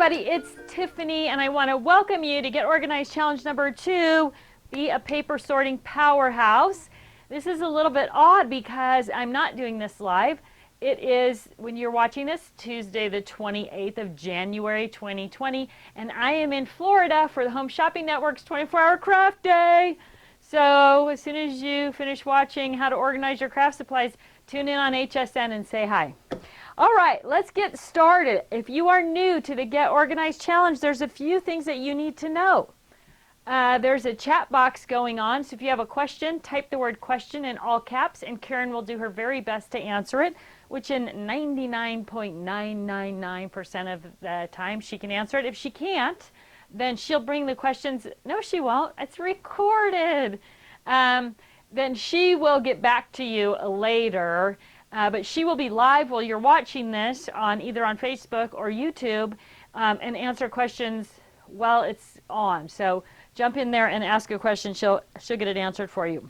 everybody, it's Tiffany, and I want to welcome you to Get Organized Challenge number 2, Be a Paper Sorting Powerhouse. This is a little bit odd because I'm not doing this live. It is, when you're watching this, Tuesday the 28th of January 2020, and I am in Florida for the Home Shopping Network's 24-hour craft day. So as soon as you finish watching how to organize your craft supplies, tune in on HSN and say hi. All right, let's get started. If you are new to the Get Organized Challenge, there's a few things that you need to know. There's a chat box going on, so if you have a question, type the word question in all caps, and Karen will do her very best to answer it, which in 99.999% of the time she can answer it. If she can't, then she'll bring the questions. No, she won't. It's recorded. Then she will get back to you later. But she will be live while you're watching this on either on Facebook or YouTube and answer questions while it's on. So jump in there and ask a question. She'll get it answered for you.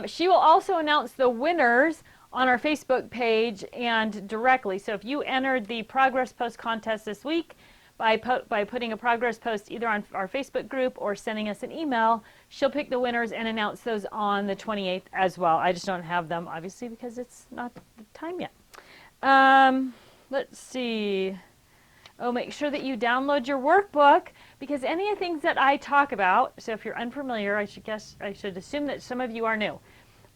She will also announce the winners on our Facebook page and directly. So if you entered the progress post contest this week by putting a progress post either on our Facebook group or sending us an email, she'll pick the winners and announce those on the 28th as well. I just don't have them, obviously, because it's not the time yet. Let's see. Oh, make sure that you download your workbook, because any of the things that I talk about, so if you're unfamiliar, I should assume that some of you are new.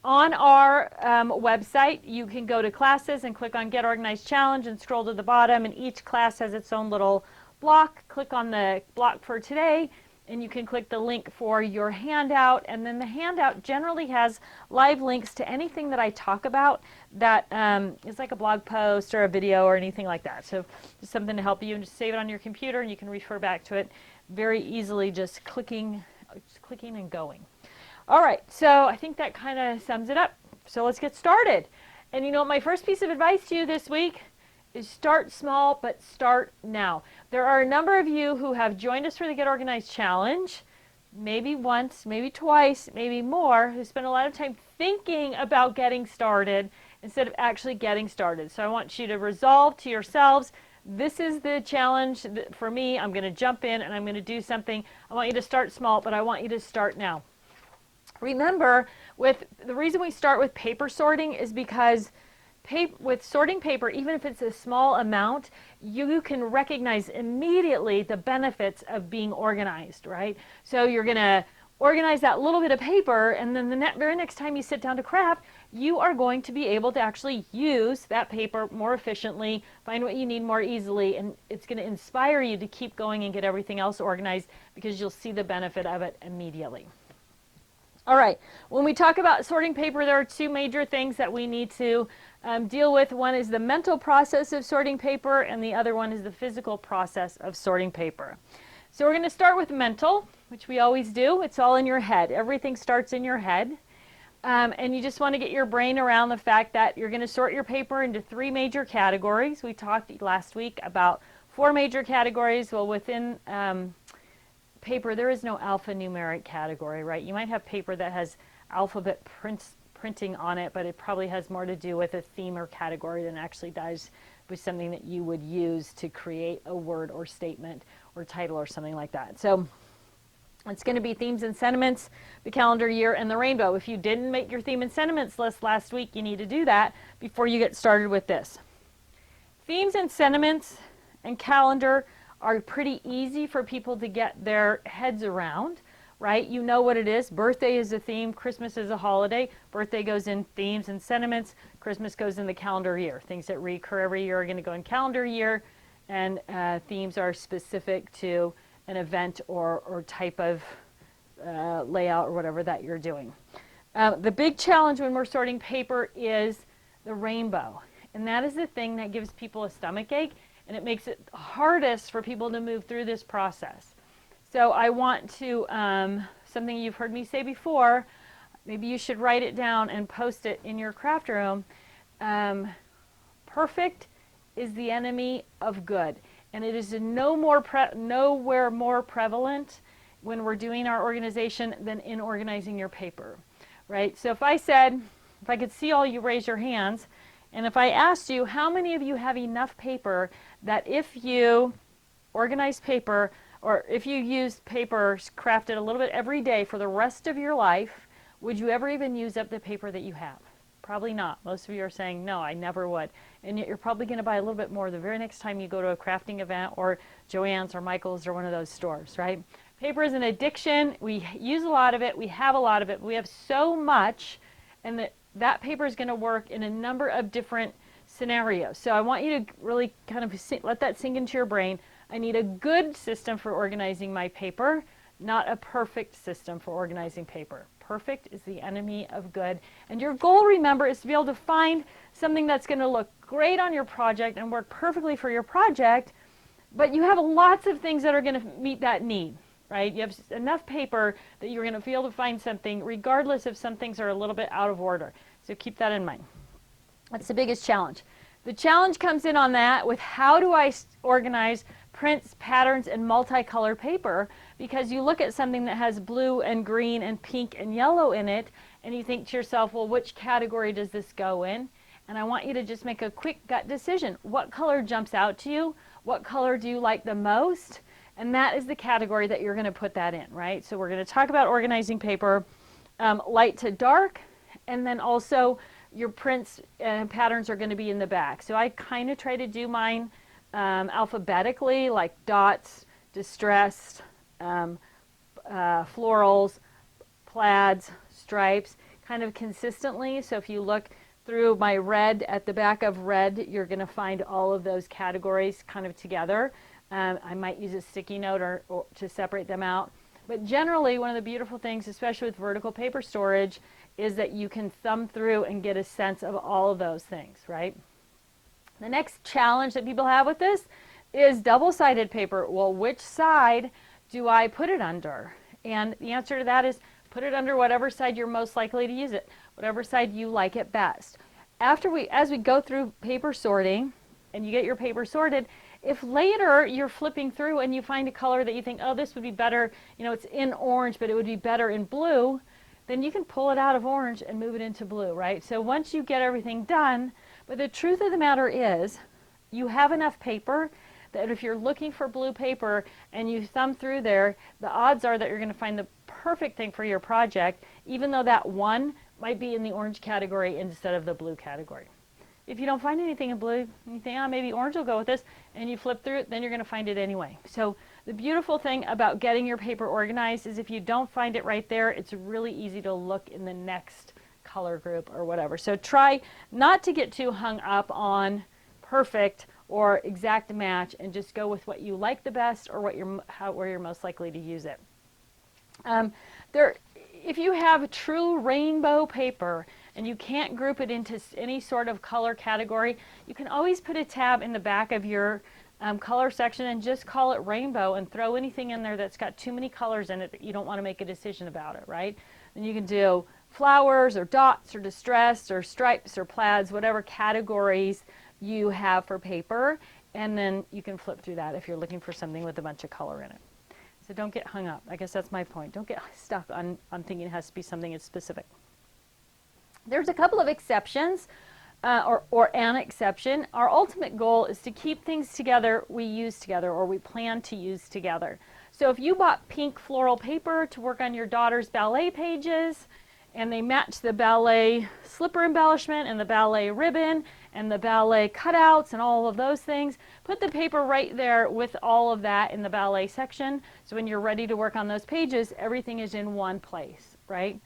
On our website, you can go to classes and click on Get Organized Challenge and scroll to the bottom, and each class has its own little block. Click on the block for today, and you can click the link for your handout, and then the handout generally has live links to anything that I talk about that is like a blog post or a video or anything like that. So just something to help you, and just save it on your computer, and you can refer back to it very easily, just clicking and going. All right, so I think that kind of sums it up. So let's get started. And you know, my first piece of advice to you this week is start small, but start now. There are a number of you who have joined us for the Get Organized Challenge, maybe once, maybe twice, maybe more, who spend a lot of time thinking about getting started instead of actually getting started. So I want you to resolve to yourselves, this is the challenge for me. I'm going to jump in and I'm going to do something. I want you to start small, but I want you to start now. Remember, the reason we start with paper sorting is because with sorting paper, even if it's a small amount, you can recognize immediately the benefits of being organized, right? So you're going to organize that little bit of paper, and then the very next time you sit down to craft, you are going to be able to actually use that paper more efficiently, find what you need more easily, and it's going to inspire you to keep going and get everything else organized because you'll see the benefit of it immediately. All right, when we talk about sorting paper, there are two major things that we need to deal with. One is the mental process of sorting paper, and the other one is the physical process of sorting paper. So we're going to start with mental, which we always do. It's all in your head. Everything starts in your head. And you just want to get your brain around the fact that you're going to sort your paper into 3 major categories. We talked last week about 4 major categories. Well, within paper, there is no alphanumeric category, right? You might have paper that has alphabet printing on it, but it probably has more to do with a theme or category than actually does with something that you would use to create a word or statement or title or something like that. So it's going to be themes and sentiments, the calendar year, and the rainbow. If you didn't make your theme and sentiments list last week, you need to do that before you get started with this. Themes and sentiments and calendar are pretty easy for people to get their heads around, right? You know what it is. Birthday is a theme. Christmas is a holiday. Birthday goes in themes and sentiments. Christmas goes in the calendar year. Things that recur every year are going to go in calendar year, and themes are specific to an event or type of layout or whatever that you're doing. The big challenge when we're sorting paper is the rainbow, and that is the thing that gives people a stomach ache, and it makes it hardest for people to move through this process. So I want to, something you've heard me say before, maybe you should write it down and post it in your craft room. Perfect is the enemy of good. And it is nowhere more prevalent when we're doing our organization than in organizing your paper, right? So if I could see all you raise your hands, And if I asked you, how many of you have enough paper that if you organize paper, or if you used paper crafted a little bit every day for the rest of your life, would you ever even use up the paper that you have? Probably not. Most of you are saying, no, I never would. And yet you're probably going to buy a little bit more the very next time you go to a crafting event or Joann's or Michael's or one of those stores, right? Paper is an addiction. We use a lot of it. We have a lot of it. We have so much, and that paper is going to work in a number of different scenarios. So I want you to really kind of let that sink into your brain. I need a good system for organizing my paper, not a perfect system for organizing paper. Perfect is the enemy of good. And your goal, remember, is to be able to find something that's going to look great on your project and work perfectly for your project, but you have lots of things that are going to meet that need, right? You have enough paper that you're going to be able to find something regardless if some things are a little bit out of order. So keep that in mind. That's the biggest challenge. The challenge comes in on that with how do I organize prints, patterns, and multicolor paper, because you look at something that has blue and green and pink and yellow in it, and you think to yourself, well, which category does this go in? And I want you to just make a quick gut decision. What color jumps out to you? What color do you like the most? And that is the category that you're going to put that in, right? So we're going to talk about organizing paper, light to dark, and then also your prints and patterns are going to be in the back. So I kind of try to do mine alphabetically, like dots, distressed, florals, plaids, stripes, kind of consistently. So if you look through my red, at the back of red, you're going to find all of those categories kind of together. I might use a sticky note or to separate them out. But generally, one of the beautiful things, especially with vertical paper storage, is that you can thumb through and get a sense of all of those things, right? The next challenge that people have with this is double-sided paper. Well, which side do I put it under? And the answer to that is put it under whatever side you're most likely to use it, whatever side you like it best. As we go through paper sorting and you get your paper sorted, if later you're flipping through and you find a color that you think, oh, this would be better, you know, it's in orange, but it would be better in blue, then you can pull it out of orange and move it into blue, right? So once you get everything done, but the truth of the matter is, you have enough paper that if you're looking for blue paper and you thumb through there, the odds are that you're going to find the perfect thing for your project, even though that one might be in the orange category instead of the blue category. If you don't find anything in blue, you think, oh, maybe orange will go with this, and you flip through it, then you're going to find it anyway. So the beautiful thing about getting your paper organized is if you don't find it right there, it's really easy to look in the next color group or whatever. So try not to get too hung up on perfect or exact match, and just go with what you like the best or where you're most likely to use it. If you have true rainbow paper and you can't group it into any sort of color category, you can always put a tab in the back of your color section and just call it rainbow and throw anything in there that's got too many colors in it that you don't want to make a decision about it, right? Then you can do flowers or dots or distress or stripes or plaids, whatever categories you have for paper, and then you can flip through that if you're looking for something with a bunch of color in it. So don't get hung up. I guess that's my point. Don't get stuck on thinking it has to be something that's specific. There's a couple of exceptions, or an exception. Our ultimate goal is to keep things together we use together or we plan to use together. So if you bought pink floral paper to work on your daughter's ballet pages, and they match the ballet slipper embellishment and the ballet ribbon and the ballet cutouts and all of those things, put the paper right there with all of that in the ballet section. So when you're ready to work on those pages, everything is in one place, right?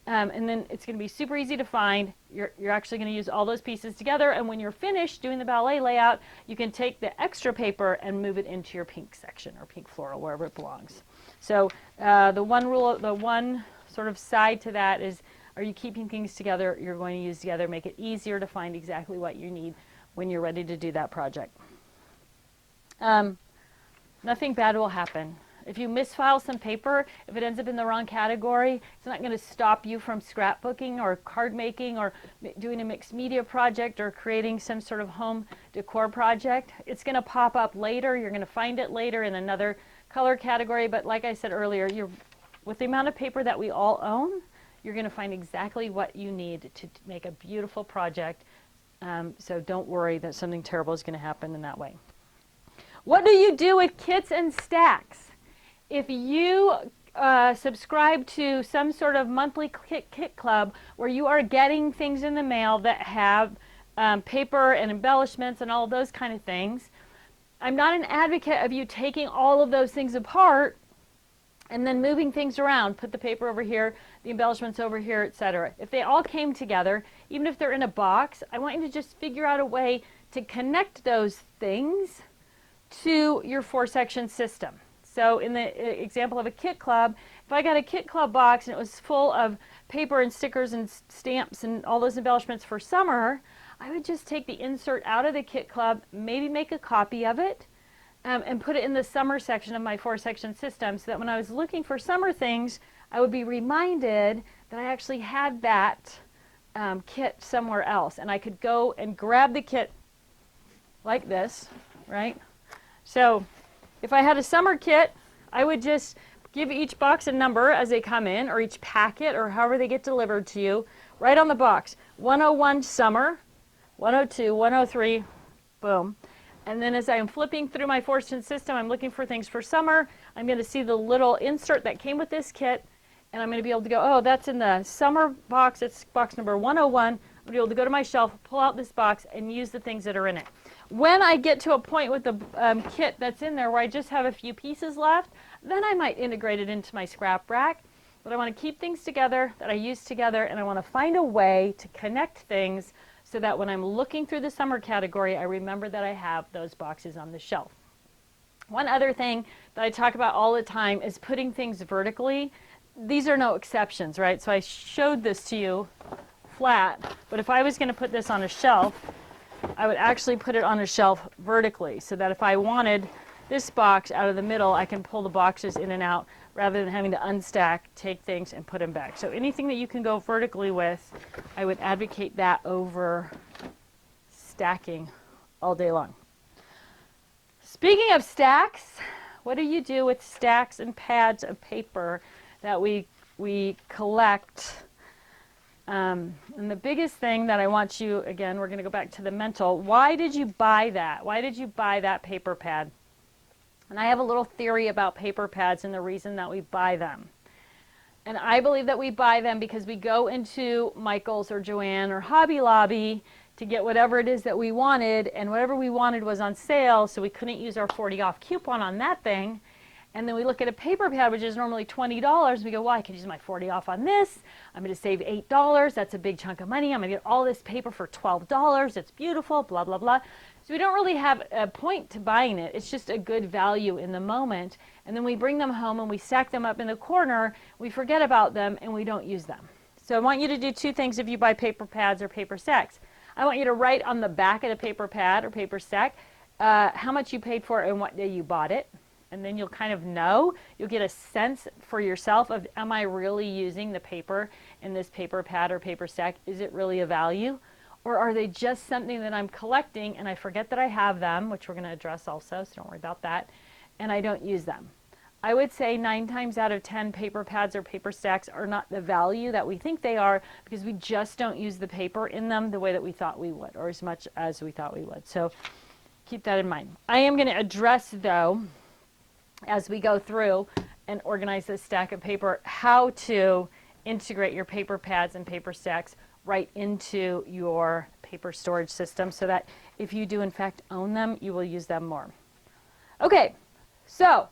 And then it's going to be super easy to find. You're actually going to use all those pieces together, and when you're finished doing the ballet layout, you can take the extra paper and move it into your pink section or pink floral, wherever it belongs. So the one sort of side to that is, are you keeping things together you're going to use together? Make it easier to find exactly what you need when you're ready to do that project. Nothing bad will happen. If you misfile some paper, if it ends up in the wrong category, it's not going to stop you from scrapbooking or card making or doing a mixed media project or creating some sort of home decor project. It's going to pop up later. You're going to find it later in another color category. But like I said earlier, with the amount of paper that we all own, you're going to find exactly what you need to make a beautiful project So don't worry that something terrible is going to happen in that way. What do you do with kits and stacks? If you subscribe to some sort of monthly kit club where you are getting things in the mail that have paper and embellishments and all those kind of things, I'm not an advocate of you taking all of those things apart and then moving things around. Put the paper over here, the embellishments over here, etc. If they all came together, even if they're in a box, I want you to just figure out a way to connect those things to your 4-section system. So in the example of a kit club, if I got a kit club box and it was full of paper and stickers and stamps and all those embellishments for summer, I would just take the insert out of the kit club, maybe make a copy of it, and put it in the summer section of my 4-section system, so that when I was looking for summer things, I would be reminded that I actually had that kit somewhere else, and I could go and grab the kit like this, right? So if I had a summer kit, I would just give each box a number as they come in, or each packet, or however they get delivered to you, right on the box. 101 summer, 102, 103, boom. And then as I'm flipping through my 4-section system, I'm looking for things for summer. I'm going to see the little insert that came with this kit, and I'm going to be able to go, oh, that's in the summer box. It's box number 101. I'm going to be able to go to my shelf, pull out this box, and use the things that are in it. When I get to a point with the kit that's in there where I just have a few pieces left, then I might integrate it into my scrap rack. But I want to keep things together that I use together, and I want to find a way to connect things so that when I'm looking through the summer category, I remember that I have those boxes on the shelf. One other thing that I talk about all the time is putting things vertically. These are no exceptions, right? So I showed this to you flat, but if I was going to put this on a shelf, I would actually put it on a shelf vertically, so that if I wanted this box out of the middle, I can pull the boxes in and out rather than having to unstack, take things, and put them back. So anything that you can go vertically with, I would advocate that over stacking all day long. Speaking of stacks, what do you do with stacks and pads of paper that we collect? And the biggest thing that I want you, again, we're going to go back to the mental. Why did you buy that? Why did you buy that paper pad? And I have a little theory about paper pads and the reason that we buy them. And I believe that we buy them because we go into Michael's or Joann or Hobby Lobby to get whatever it is that we wanted, and whatever we wanted was on sale, so we couldn't use our 40 off coupon on that thing. And then we look at a paper pad, which is normally $20. We go, well, I could use my 40 off on this. I'm going to save $8. That's a big chunk of money. I'm going to get all this paper for $12. It's beautiful, blah, blah, blah. So we don't really have a point to buying it. It's just a good value in the moment. And then we bring them home and we stack them up in the corner. We forget about them and we don't use them. So I want you to do two things if you buy paper pads or paper stacks. I want you to write on the back of the paper pad or paper stack how much you paid for it and what day you bought it. And then you'll kind of know, you'll get a sense for yourself of, am I really using the paper in this paper pad or paper stack? Is it really a value? Or are they just something that I'm collecting and I forget that I have them, which we're going to address also, so don't worry about that, and I don't use them? I would say 9 times out of 10 paper pads or paper stacks are not the value that we think they are, because we just don't use the paper in them the way that we thought we would, or as much as we thought we would. So keep that in mind. I am going to address, though, as we go through and organize this stack of paper, how to integrate your paper pads and paper stacks right into your paper storage system, so that if you do in fact own them, you will use them more. Okay, so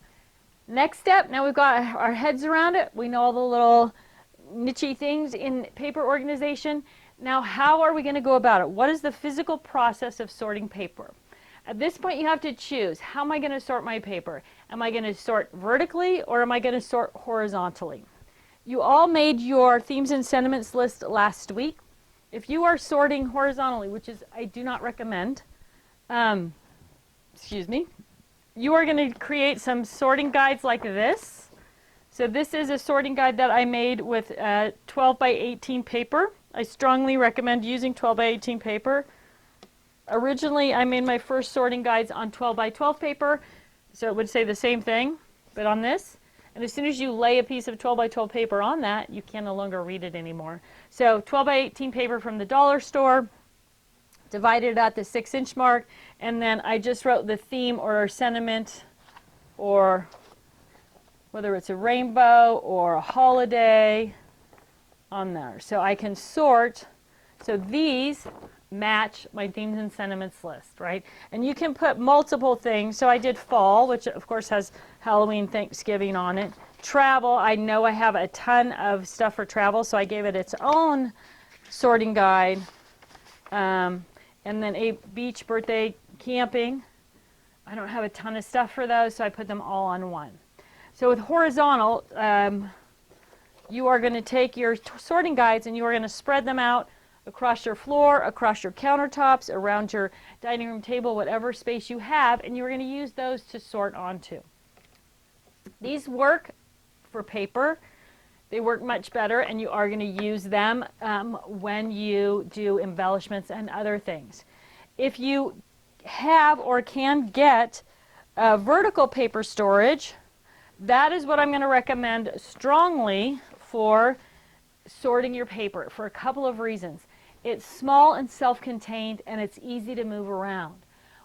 next step, now we've got our heads around it. We know all the little niche-y things in paper organization. Now, how are we going to go about it? What is the physical process of sorting paper? At this point, you have to choose, how am I going to sort my paper? Am I going to sort vertically, or am I going to sort horizontally? You all made your themes and sentiments list last week. If you are sorting horizontally, which is I do not recommend, excuse me, you are going to create some sorting guides like this. So this is a sorting guide that I made with 12 by 18 paper. I strongly recommend using 12 by 18 paper. Originally, I made my first sorting guides on 12 by 12 paper, so it would say the same thing, but on this. And as soon as you lay a piece of 12 by 12 paper on that, you can no longer read it anymore. So 12 by 18 paper from the dollar store, divided at the 6-inch mark, and then I just wrote the theme or sentiment, or whether it's a rainbow or a holiday on there. So I can sort, so these match my themes and sentiments list, right? And you can put multiple things. So I did fall, which of course has Halloween, Thanksgiving on it. Travel, I know I have a ton of stuff for travel, so I gave it its own sorting guide. And then a beach, birthday, camping. I don't have a ton of stuff for those, so I put them all on one. So with horizontal, you are going to take your sorting guides and you are going to spread them out across your floor, across your countertops, around your dining room table, whatever space you have, and you're going to use those to sort onto. These work for paper. They work much better, and you are going to use them when you do embellishments and other things. If you have or can get vertical paper storage, that is what I'm going to recommend strongly for sorting your paper for a couple of reasons. It's small and self-contained, and it's easy to move around.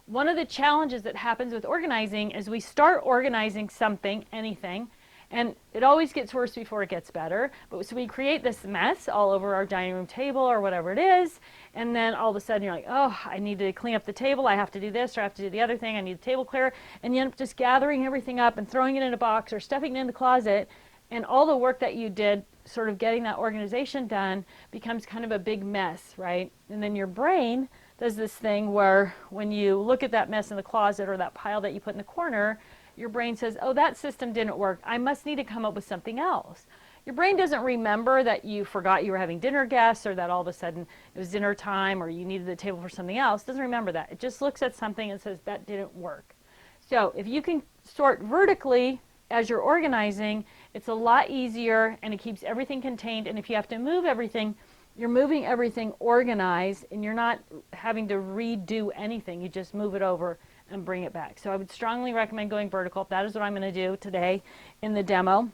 One of the challenges that happens with organizing is we start organizing something, anything, and it always gets worse before it gets better. But so we create this mess all over our dining room table or whatever it is, and then all of a sudden you're like, oh, I need to clean up the table, I have to do this, or I have to do the other thing, I need a table clearer, and you end up just gathering everything up and throwing it in a box or stuffing it in the closet, and all the work that you did sort of getting that organization done becomes kind of a big mess, right? And then your brain does this thing where when you look at that mess in the closet or that pile that you put in the corner, your brain says, oh, that system didn't work. I must need to come up with something else. Your brain doesn't remember that you forgot you were having dinner guests or that all of a sudden it was dinner time or you needed the table for something else. It doesn't remember that. It just looks at something and says, that didn't work. So if you can sort vertically as you're organizing, it's a lot easier and it keeps everything contained. And if you have to move everything, you're moving everything organized and you're not having to redo anything. You just move it over and bring it back. So I would strongly recommend going vertical. That is what I'm going to do today in the demo.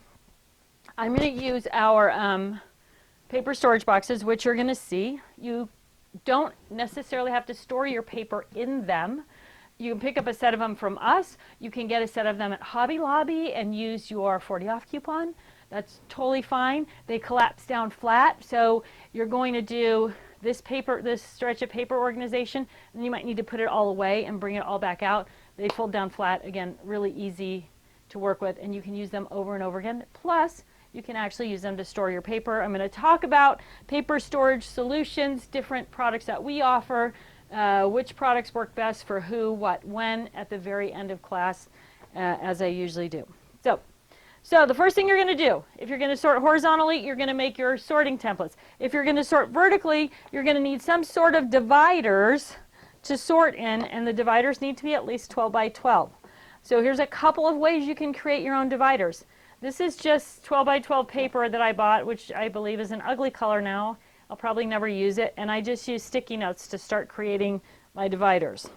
I'm going to use our paper storage boxes, which you're going to see. You don't necessarily have to store your paper in them. You can pick up a set of them from us. You can get a set of them at Hobby Lobby and use your 40 off coupon. That's totally fine. They collapse down flat. So you're going to do this paper, this stretch of paper organization, and you might need to put it all away and bring it all back out. They fold down flat. Again, really easy to work with, and you can use them over and over again. Plus, you can actually use them to store your paper. I'm going to talk about paper storage solutions, different products that we offer, which products work best for who, what, when at the very end of class, as I usually do. So the first thing you're going to do, if you're going to sort horizontally, you're going to make your sorting templates. If you're going to sort vertically, you're going to need some sort of dividers to sort in, and the dividers need to be at least 12 by 12. So here's a couple of ways you can create your own dividers. This is just 12 by 12 paper that I bought, which I believe is an ugly color now. I'll probably never use it, and I just use sticky notes to start creating my dividers.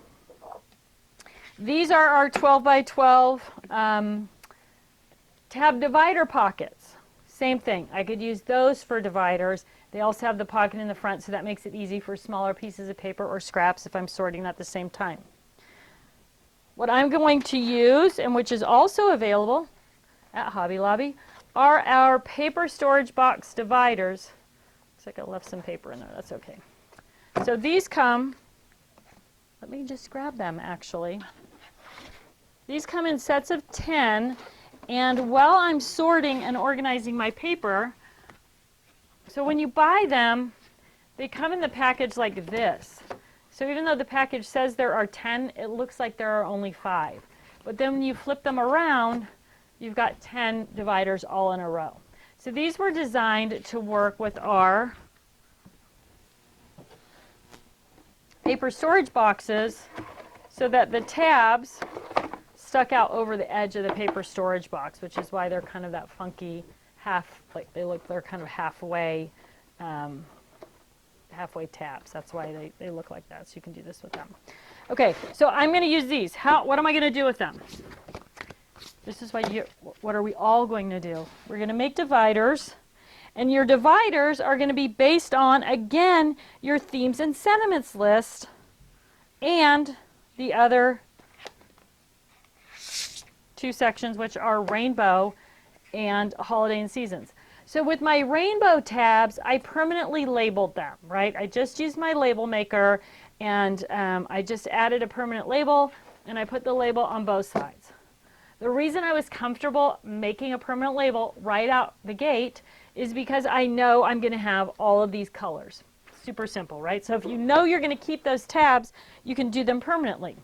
These are our 12 by 12 tab divider pockets. Same thing. I could use those for dividers. They also have the pocket in the front, so that makes it easy for smaller pieces of paper or scraps if I'm sorting at the same time. What I'm going to use, and which is also available at Hobby Lobby, are our paper storage box dividers. Looks like I left some paper in there. That's okay. So these come, let me just grab them actually. These come in sets of 10, and while I'm sorting and organizing my paper, so when you buy them, they come in the package like this. So even though the package says there are 10, it looks like there are only 5. But then when you flip them around, you've got 10 dividers all in a row. So these were designed to work with our paper storage boxes so that the tabs stuck out over the edge of the paper storage box, which is why they're kind of that funky half, like they're kind of halfway tabs. That's why they look like that. So you can do this with them. Okay, so I'm going to use these. What am I going to do with them? This is what are we all going to do? We're going to make dividers, and your dividers are going to be based on, again, your themes and sentiments list and the other two sections, which are rainbow and holiday and seasons. So with my rainbow tabs, I permanently labeled them, right? I just used my label maker, and I just added a permanent label, and I put the label on both sides. The reason I was comfortable making a permanent label right out the gate is because I know I'm going to have all of these colors. Super simple, right? So if you know you're going to keep those tabs, you can do them permanently.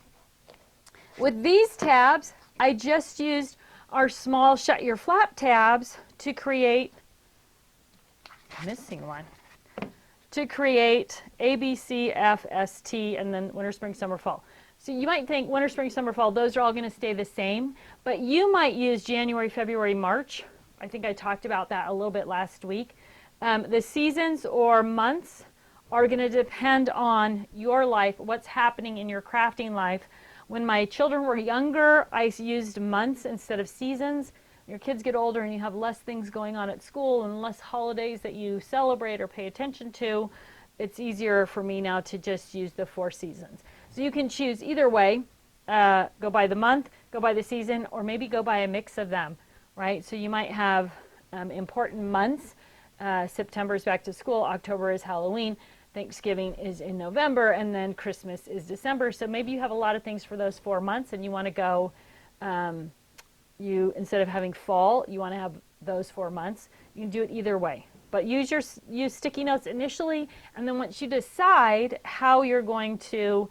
With these tabs, I just used our small shut your flap tabs to create, missing one, to create A, B, C, F, S, T, and then winter, spring, summer, fall. So you might think winter, spring, summer, fall, those are all going to stay the same, but you might use January, February, March. I think I talked about that a little bit last week. The seasons or months are going to depend on your life, what's happening in your crafting life. When my children were younger, I used months instead of seasons. Your kids get older and you have less things going on at school and less holidays that you celebrate or pay attention to. It's easier for me now to just use the 4 seasons. So you can choose either way, go by the month, go by the season, or maybe go by a mix of them, right? So you might have important months. September is back to school, October is Halloween, Thanksgiving is in November, and then Christmas is December. So maybe you have a lot of things for those 4 months and you want to go, instead of having fall, you want to have those 4 months. You can do it either way. But use sticky notes initially, and then once you decide how you're going to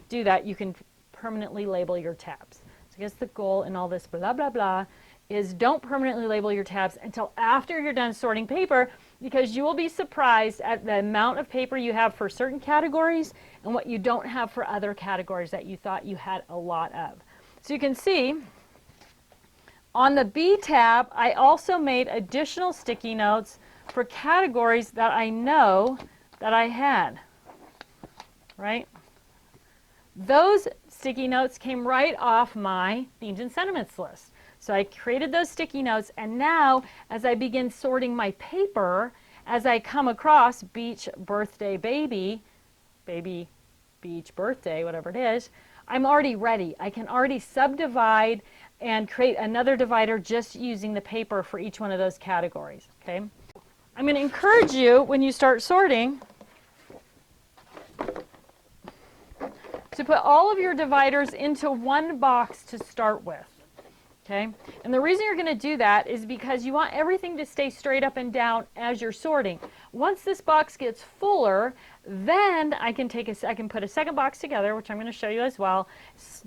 do that, you can permanently label your tabs. So I guess the goal in all this blah, blah, blah is don't permanently label your tabs until after you're done sorting paper, because you will be surprised at the amount of paper you have for certain categories and what you don't have for other categories that you thought you had a lot of. So you can see on the B tab, I also made additional sticky notes for categories that I know that I had, right? Those sticky notes came right off my themes and sentiments list. So I created those sticky notes, and now as I begin sorting my paper, as I come across beach, birthday, baby, beach, birthday, whatever it is, I'm already ready. I can already subdivide and create another divider just using the paper for each one of those categories, okay? I'm going to encourage you, when you start sorting, to put all of your dividers into one box to start with, okay? And the reason you're going to do that is because you want everything to stay straight up and down as you're sorting. Once this box gets fuller, then I can put a second box together, which I'm going to show you as well,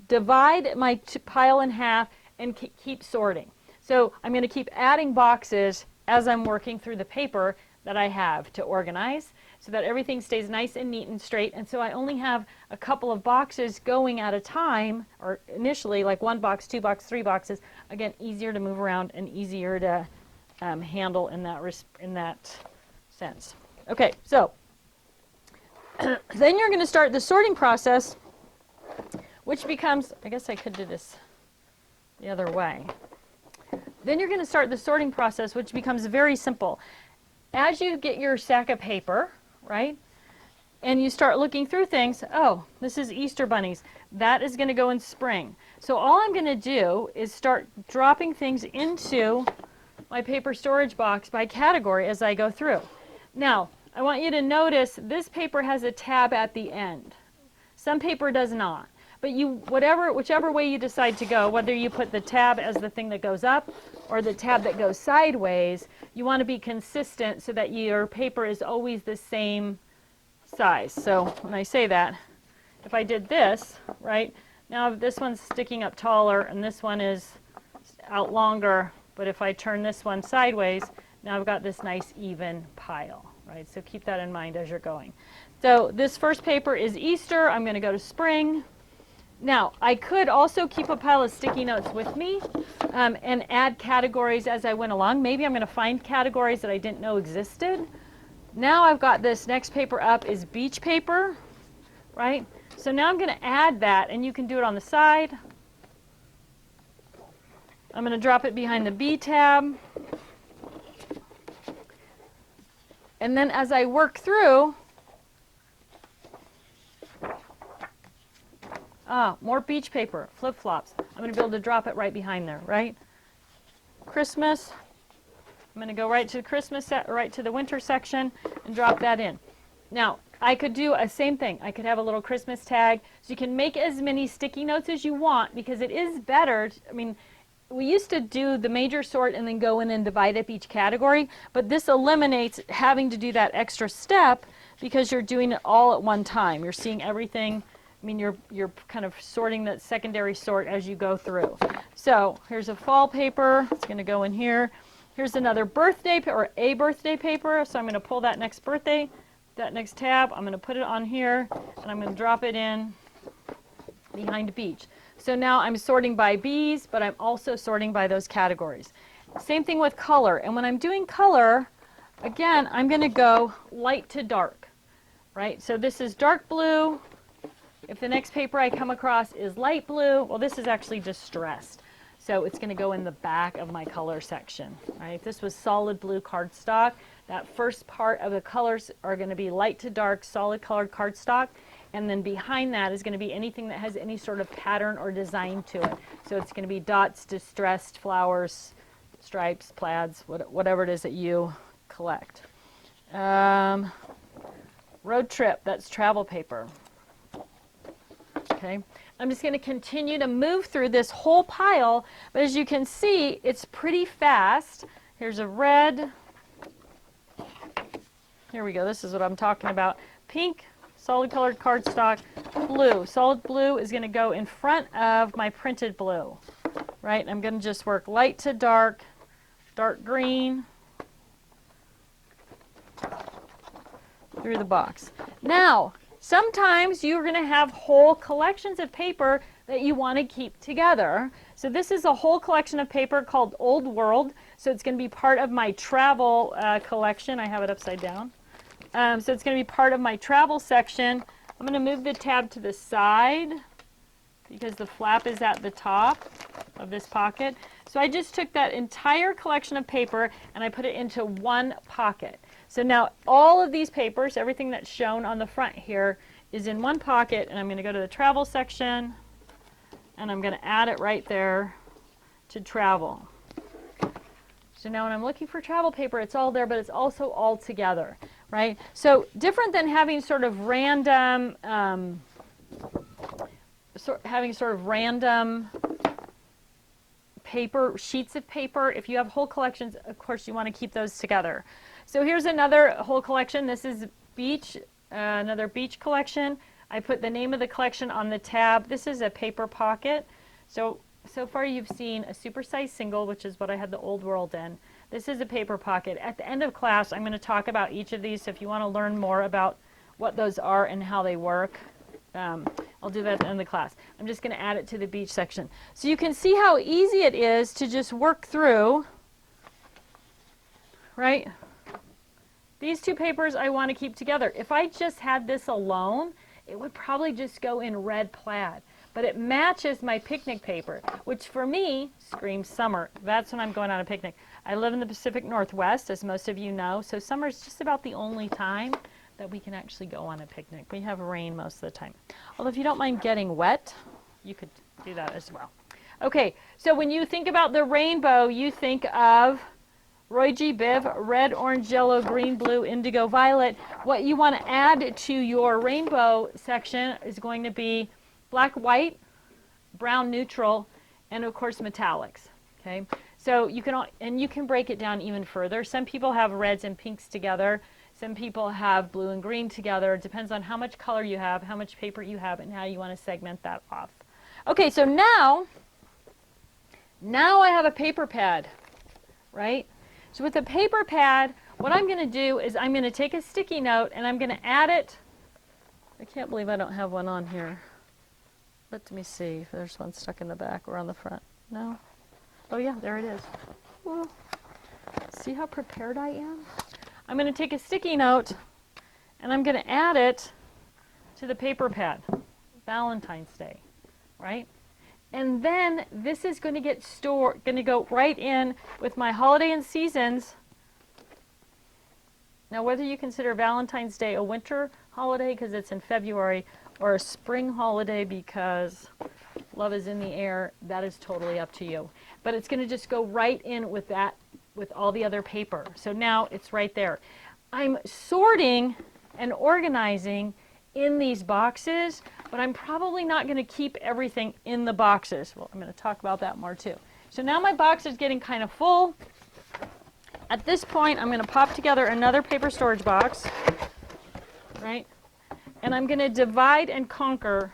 divide my pile in half, and keep sorting. So I'm going to keep adding boxes as I'm working through the paper that I have to organize, so that everything stays nice and neat and straight. And so I only have a couple of boxes going at a time, or initially like 1 box, 2 boxes, 3 boxes. Again, easier to move around and easier to handle in that sense. Okay, so then you're going to start the sorting process, which becomes, I guess I could do this the other way. Then you're going to start the sorting process, which becomes very simple. As you get your stack of paper, right, and you start looking through things, oh, this is Easter bunnies. That is going to go in spring. So all I'm going to do is start dropping things into my paper storage box by category as I go through. Now, I want you to notice this paper has a tab at the end. Some paper does not. But whichever way you decide to go, whether you put the tab as the thing that goes up or the tab that goes sideways, you want to be consistent so that your paper is always the same size. So when I say that, if I did this, right, now this one's sticking up taller and this one is out longer, but if I turn this one sideways, now I've got this nice even pile, right? So keep that in mind as you're going. So this first paper is Easter. I'm going to go to spring. Now, I could also keep a pile of sticky notes with me and add categories as I went along. Maybe I'm going to find categories that I didn't know existed. Now I've got this next paper up is beach paper, right? So now I'm going to add that, and you can do it on the side. I'm going to drop it behind the B tab. And then as I work through, More beach paper, flip-flops. I'm going to be able to drop it right behind there, right? Christmas. I'm going to go right to the Christmas, right to the winter section and drop that in. Now, I could do a same thing. I could have a little Christmas tag. So you can make as many sticky notes as you want because it is better. I mean, we used to do the major sort and then go in and divide up each category, but this eliminates having to do that extra step because you're doing it all at one time. You're seeing everything. I mean, you're kind of sorting that secondary sort as you go through. So here's a fall paper. It's going to go in here. Here's another birthday or a birthday paper. So I'm going to pull that next birthday, that next tab. I'm going to put it on here, and I'm going to drop it in behind beach. So now I'm sorting by bees, but I'm also sorting by those categories. Same thing with color. And when I'm doing color, again, I'm going to go light to dark, right? So this is dark blue. If the next paper I come across is light blue, well, this is actually distressed. So it's going to go in the back of my color section, right? This was solid blue cardstock. That first part of the colors are going to be light to dark, solid colored cardstock. And then behind that is going to be anything that has any sort of pattern or design to it. So it's going to be dots, distressed, flowers, stripes, plaids, whatever it is that you collect. Road trip, that's travel paper. Okay, I'm just going to continue to move through this whole pile, but as you can see, it's pretty fast. Here's a red. Here we go. This is what I'm talking about. Pink, solid colored cardstock. Blue, solid blue is going to go in front of my printed blue, right? I'm going to just work light to dark, dark green through the box. Now, sometimes you're going to have whole collections of paper that you want to keep together. So this is a whole collection of paper called Old World. So it's going to be part of my travel collection. I have it upside down. So it's going to be part of my travel section. I'm going to move the tab to the side because the flap is at the top of this pocket. So I just took that entire collection of paper and I put it into one pocket. So now all of these papers, everything that's shown on the front here, is in one pocket, and I'm going to go to the travel section and I'm going to add it right there to travel. So now when I'm looking for travel paper, it's all there, but it's also all together, right? So different than having sort of random, paper, sheets of paper. If you have whole collections, of course you want to keep those together. So here's another whole collection. This is beach, another beach collection. I put the name of the collection on the tab. This is a paper pocket. So far you've seen a supersized single, which is what I had the Old World in. This is a paper pocket. At the end of class, I'm going to talk about each of these. So if you want to learn more about what those are and how they work, I'll do that at the end of the class. I'm just going to add it to the beach section. So you can see how easy it is to just work through, right? These two papers I want to keep together. If I just had this alone, it would probably just go in red plaid. But it matches my picnic paper, which for me screams summer. That's when I'm going on a picnic. I live in the Pacific Northwest, as most of you know, so summer is just about the only time that we can actually go on a picnic. We have rain most of the time. Although if you don't mind getting wet, you could do that as well. Okay, so when you think about the rainbow, you think of Roy G. Biv, red, orange, yellow, green, blue, indigo, violet. What you want to add to your rainbow section is going to be black, white, brown, neutral, and of course metallics. Okay, so you can break it down even further. Some people have reds and pinks together. Some people have blue and green together. It depends on how much color you have, how much paper you have, and how you want to segment that off. Okay, so now I have a paper pad, right? So with a paper pad, what I'm going to do is I'm going to take a sticky note and I'm going to add it. I can't believe I don't have one on here. Let me see if there's one stuck in the back or on the front. No? Oh yeah, there it is. Whoa. See how prepared I am? I'm going to take a sticky note and I'm going to add it to the paper pad. Valentine's Day, right? And then this is going to get stored, going to go right in with my holiday and seasons. Now, whether you consider Valentine's Day a winter holiday because it's in February, or a spring holiday because love is in the air, that is totally up to you. But it's going to just go right in with that, with all the other paper. So now it's right there. I'm sorting and organizing in these boxes, but I'm probably not going to keep everything in the boxes. Well, I'm going to talk about that more too. So now my box is getting kind of full. At this point, I'm going to pop together another paper storage box, right? And I'm going to divide and conquer.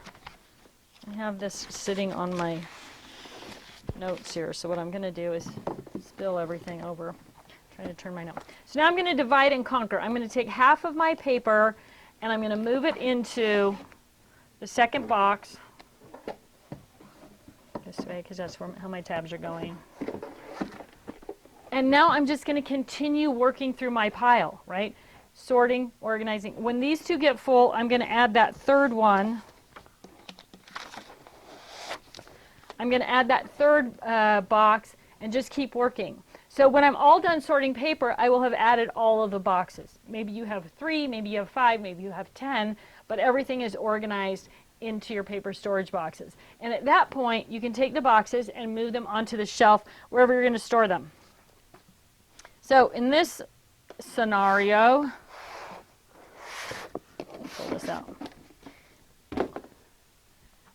I have this sitting on my notes here, so what I'm going to do is spill everything over. Trying to turn my note. So now I'm going to divide and conquer. I'm going to take half of my paper and I'm going to move it into the second box this way, because that's where, how my tabs are going. And now I'm just going to continue working through my pile, right? Sorting, organizing. When these two get full, I'm going to add that third one. I'm going to add that third box and just keep working. So when I'm all done sorting paper, I will have added all of the boxes. Maybe you have 3, maybe you have 5, maybe you have 10, but everything is organized into your paper storage boxes. And at that point, you can take the boxes and move them onto the shelf wherever you're going to store them. So in this scenario, let me pull this out.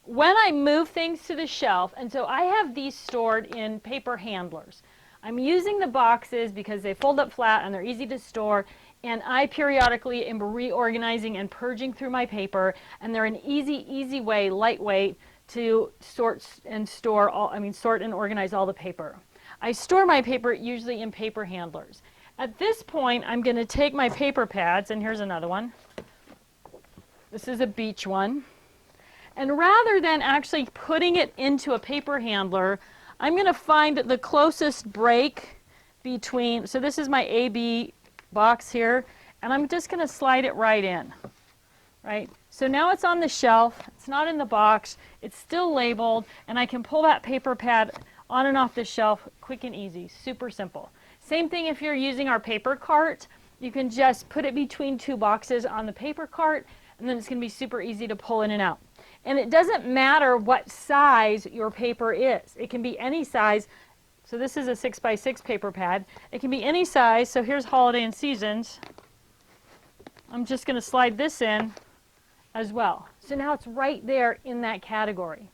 When I move things to the shelf, and so I have these stored in paper handlers. I'm using the boxes because they fold up flat and they're easy to store, and I periodically am reorganizing and purging through my paper, and they're an easy way, lightweight, to sort and store all, sort and organize all the paper. I store my paper usually in paper handlers. At this point, I'm going to take my paper pads, and here's another one. This is a beach one. And rather than actually putting it into a paper handler, I'm going to find the closest break between, so this is my AB box here, and I'm just going to slide it right in, right? So now it's on the shelf, it's not in the box, it's still labeled, and I can pull that paper pad on and off the shelf quick and easy, super simple. Same thing if you're using our paper cart, you can just put it between two boxes on the paper cart, and then it's going to be super easy to pull in and out. And it doesn't matter what size your paper is. It can be any size. So this is a 6x6 paper pad. It can be any size. So here's holiday and seasons. I'm just going to slide this in as well. So now it's right there in that category.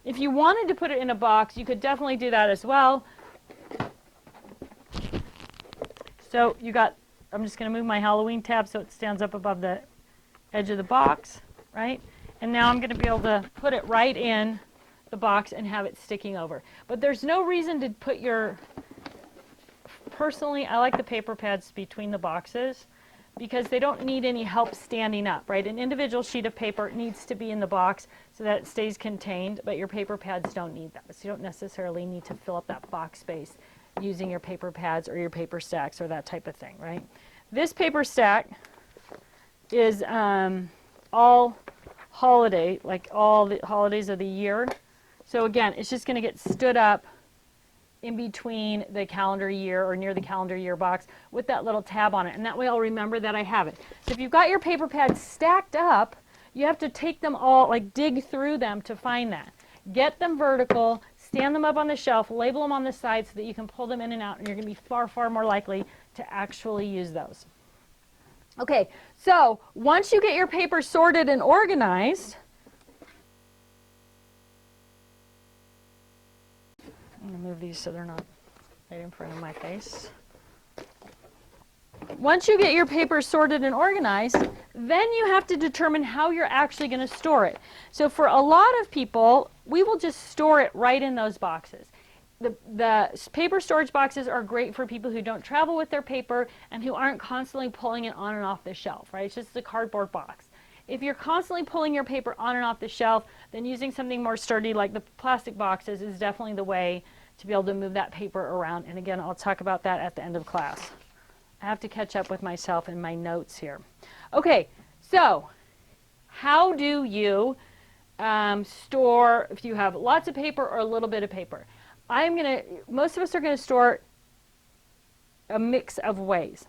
If you wanted to put it in a box, you could definitely do that as well. So you got, I'm just going to move my Halloween tab so it stands up above the edge of the box, right? And now I'm going to be able to put it right in the box and have it sticking over. But there's no reason to put your, personally, I like the paper pads between the boxes because they don't need any help standing up, right? An individual sheet of paper needs to be in the box so that it stays contained, but your paper pads don't need that. So you don't necessarily need to fill up that box space using your paper pads or your paper stacks or that type of thing, right? This paper stack is all holiday, like all the holidays of the year. So again, it's just going to get stood up in between the calendar year or near the calendar year box with that little tab on it. And that way I'll remember that I have it. So if you've got your paper pads stacked up, you have to take them all, like dig through them to find that. Get them vertical, stand them up on the shelf, label them on the side so that you can pull them in and out, and you're going to be far, far more likely to actually use those. Okay, so once you get your paper sorted and organized, I'm going to move these so they're not right in front of my face. Once you get your paper sorted and organized, then you have to determine how you're actually going to store it. So for a lot of people, we will just store it right in those boxes. The paper storage boxes are great for people who don't travel with their paper and who aren't constantly pulling it on and off the shelf, right? It's just a cardboard box. If you're constantly pulling your paper on and off the shelf, then using something more sturdy like the plastic boxes is definitely the way to be able to move that paper around. And again, I'll talk about that at the end of class. I have to catch up with myself in my notes here. Okay, so how do you store if you have lots of paper or a little bit of paper? Most of us are going to store a mix of ways.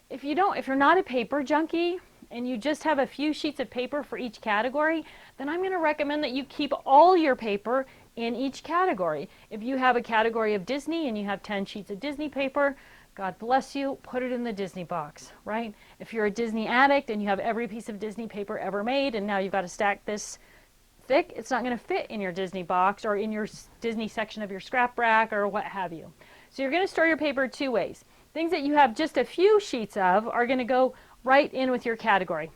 If you're not a paper junkie and you just have a few sheets of paper for each category, then I'm going to recommend that you keep all your paper in each category. If you have a category of Disney and you have 10 sheets of Disney paper, God bless you, put it in the Disney box, right? If you're a Disney addict and you have every piece of Disney paper ever made and now you've got to stack this thick, it's not going to fit in your Disney box or in your Disney section of your scrap rack or what have you. So you're going to store your paper two ways. Things that you have just a few sheets of are going to go right in with your category.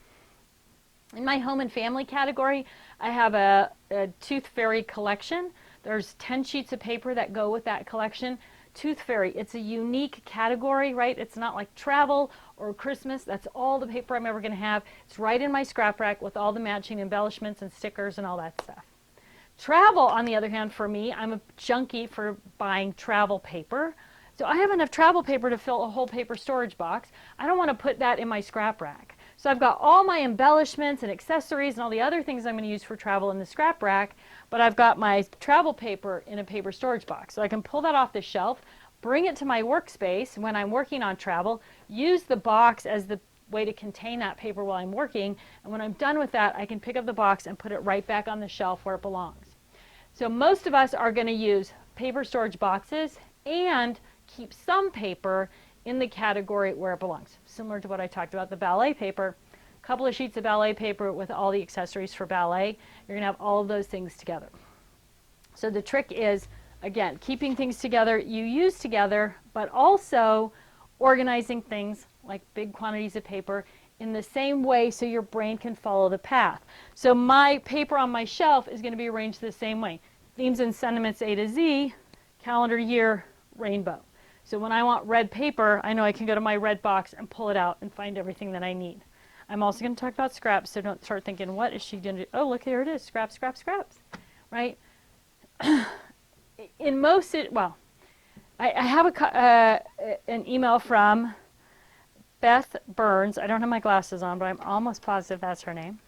In my home and family category, I have a Tooth Fairy collection. There's 10 sheets of paper that go with that collection. Tooth Fairy, it's a unique category, right? It's not like travel or Christmas. That's all the paper I'm ever going to have. It's right in my scrap rack with all the matching embellishments and stickers and all that stuff. Travel, on the other hand, for me, I'm a junkie for buying travel paper. So I have enough travel paper to fill a whole paper storage box. I don't want to put that in my scrap rack. So I've got all my embellishments and accessories and all the other things I'm going to use for travel in the scrap rack, but I've got my travel paper in a paper storage box. So I can pull that off the shelf, bring it to my workspace when I'm working on travel, use the box as the way to contain that paper while I'm working, and when I'm done with that, I can pick up the box and put it right back on the shelf where it belongs. So most of us are going to use paper storage boxes and keep some paper in the category where it belongs. Similar to what I talked about, the ballet paper, a couple of sheets of ballet paper with all the accessories for ballet. You're going to have all of those things together. So the trick is, again, keeping things together you use together, but also organizing things like big quantities of paper in the same way so your brain can follow the path. So my paper on my shelf is going to be arranged the same way. Themes and sentiments A to Z, calendar year, rainbow. So when I want red paper, I know I can go to my red box and pull it out and find everything that I need. I'm also going to talk about scraps, so don't start thinking, what is she going to do? Oh, look, here it is, scraps, scraps, scraps, right? In most, I have an email from Beth Burns. I don't have my glasses on, but I'm almost positive that's her name.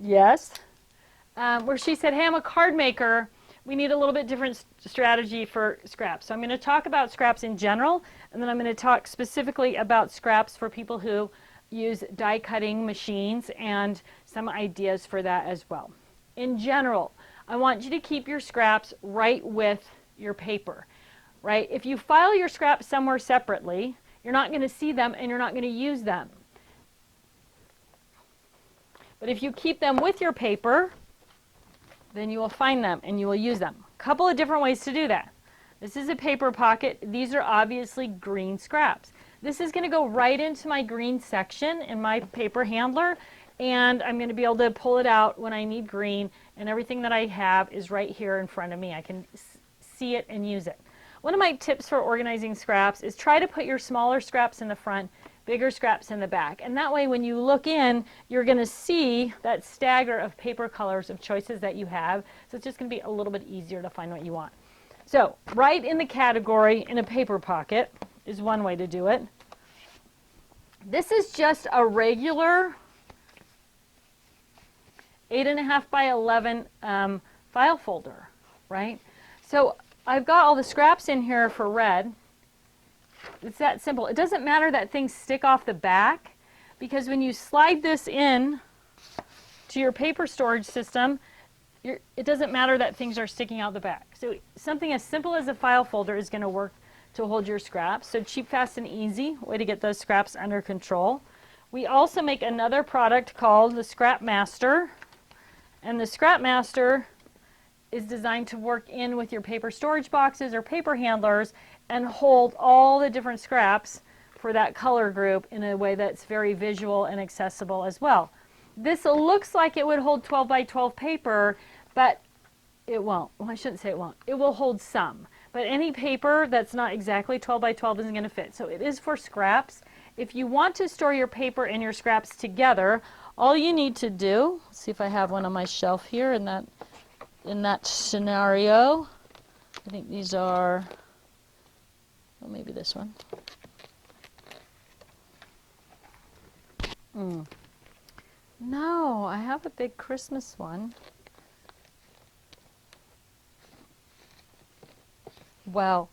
Yes. Where she said, hey, I'm a card maker. We need a little bit different strategy for scraps. So I'm going to talk about scraps in general, and then I'm going to talk specifically about scraps for people who use die cutting machines and some ideas for that as well. In general, I want you to keep your scraps right with your paper, right? If you file your scraps somewhere separately, you're not going to see them and you're not going to use them. But if you keep them with your paper, then you will find them and you will use them. A couple of different ways to do that. This is a paper pocket. These are obviously green scraps. This is going to go right into my green section in my paper handler, and I'm going to be able to pull it out when I need green, and everything that I have is right here in front of me. I can see it and use it. One of my tips for organizing scraps is try to put your smaller scraps in the front, bigger scraps in the back. And that way when you look in, you're going to see that stagger of paper colors of choices that you have. So it's just going to be a little bit easier to find what you want. So right in the category in a paper pocket is one way to do it. This is just a regular 8.5 by 11 file folder, right? So I've got all the scraps in here for red. It's that simple. It doesn't matter that things stick off the back, because when you slide this in to your paper storage system, it doesn't matter that things are sticking out the back. So something as simple as a file folder is going to work to hold your scraps. So cheap, fast, and easy way to get those scraps under control. We also make another product called the Scrap Master, and the Scrap Master is designed to work in with your paper storage boxes or paper handlers and hold all the different scraps for that color group in a way that's very visual and accessible as well. This looks like it would hold 12 by 12 paper, but it won't. Well, I shouldn't say it won't. It will hold some, but any paper that's not exactly 12 by 12 isn't going to fit. So it is for scraps. If you want to store your paper and your scraps together, all you need to do, let's see if I have one on my shelf here in that scenario. I think these are, well, maybe this one. No, I have a big Christmas one. Well,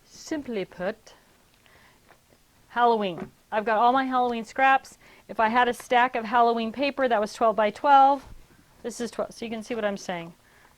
simply put, Halloween. I've got all my Halloween scraps. If I had a stack of Halloween paper that was 12 by 12, this is 12, so you can see what I'm saying.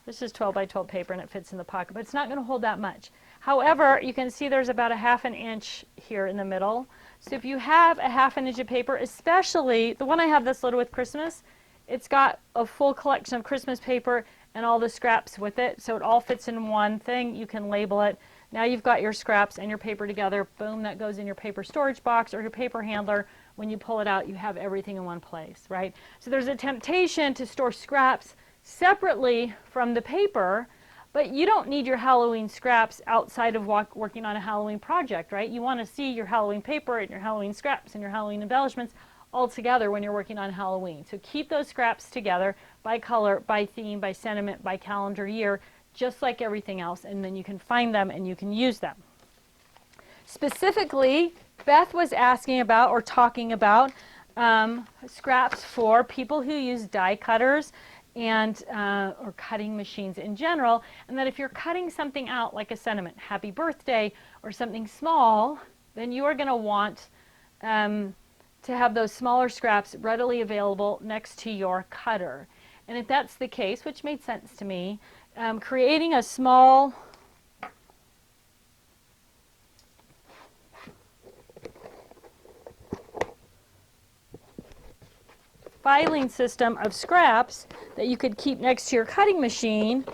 This is 12 by 12 paper and it fits in the pocket, but it's not going to hold that much. However, you can see there's about a ½ inch here in the middle. So if you have a ½ inch of paper, especially the one I have that's loaded with Christmas, it's got a full collection of Christmas paper and all the scraps with it. So it all fits in one thing. You can label it. Now you've got your scraps and your paper together. Boom, that goes in your paper storage box or your paper handler. When you pull it out, you have everything in one place, right? So there's a temptation to store scraps separately from the paper, but you don't need your Halloween scraps outside of working on a Halloween project, right? You want to see your Halloween paper and your Halloween scraps and your Halloween embellishments all together when you're working on Halloween. So keep those scraps together by color, by theme, by sentiment, by calendar year, just like everything else, and then you can find them and you can use them. Specifically, Beth was asking about or talking about scraps for people who use die cutters and or cutting machines in general, and that if you're cutting something out like a sentiment, happy birthday, or something small, then you are going to want to have those smaller scraps readily available next to your cutter. And if that's the case, which made sense to me, creating a small filing system of scraps that you could keep next to your cutting machine,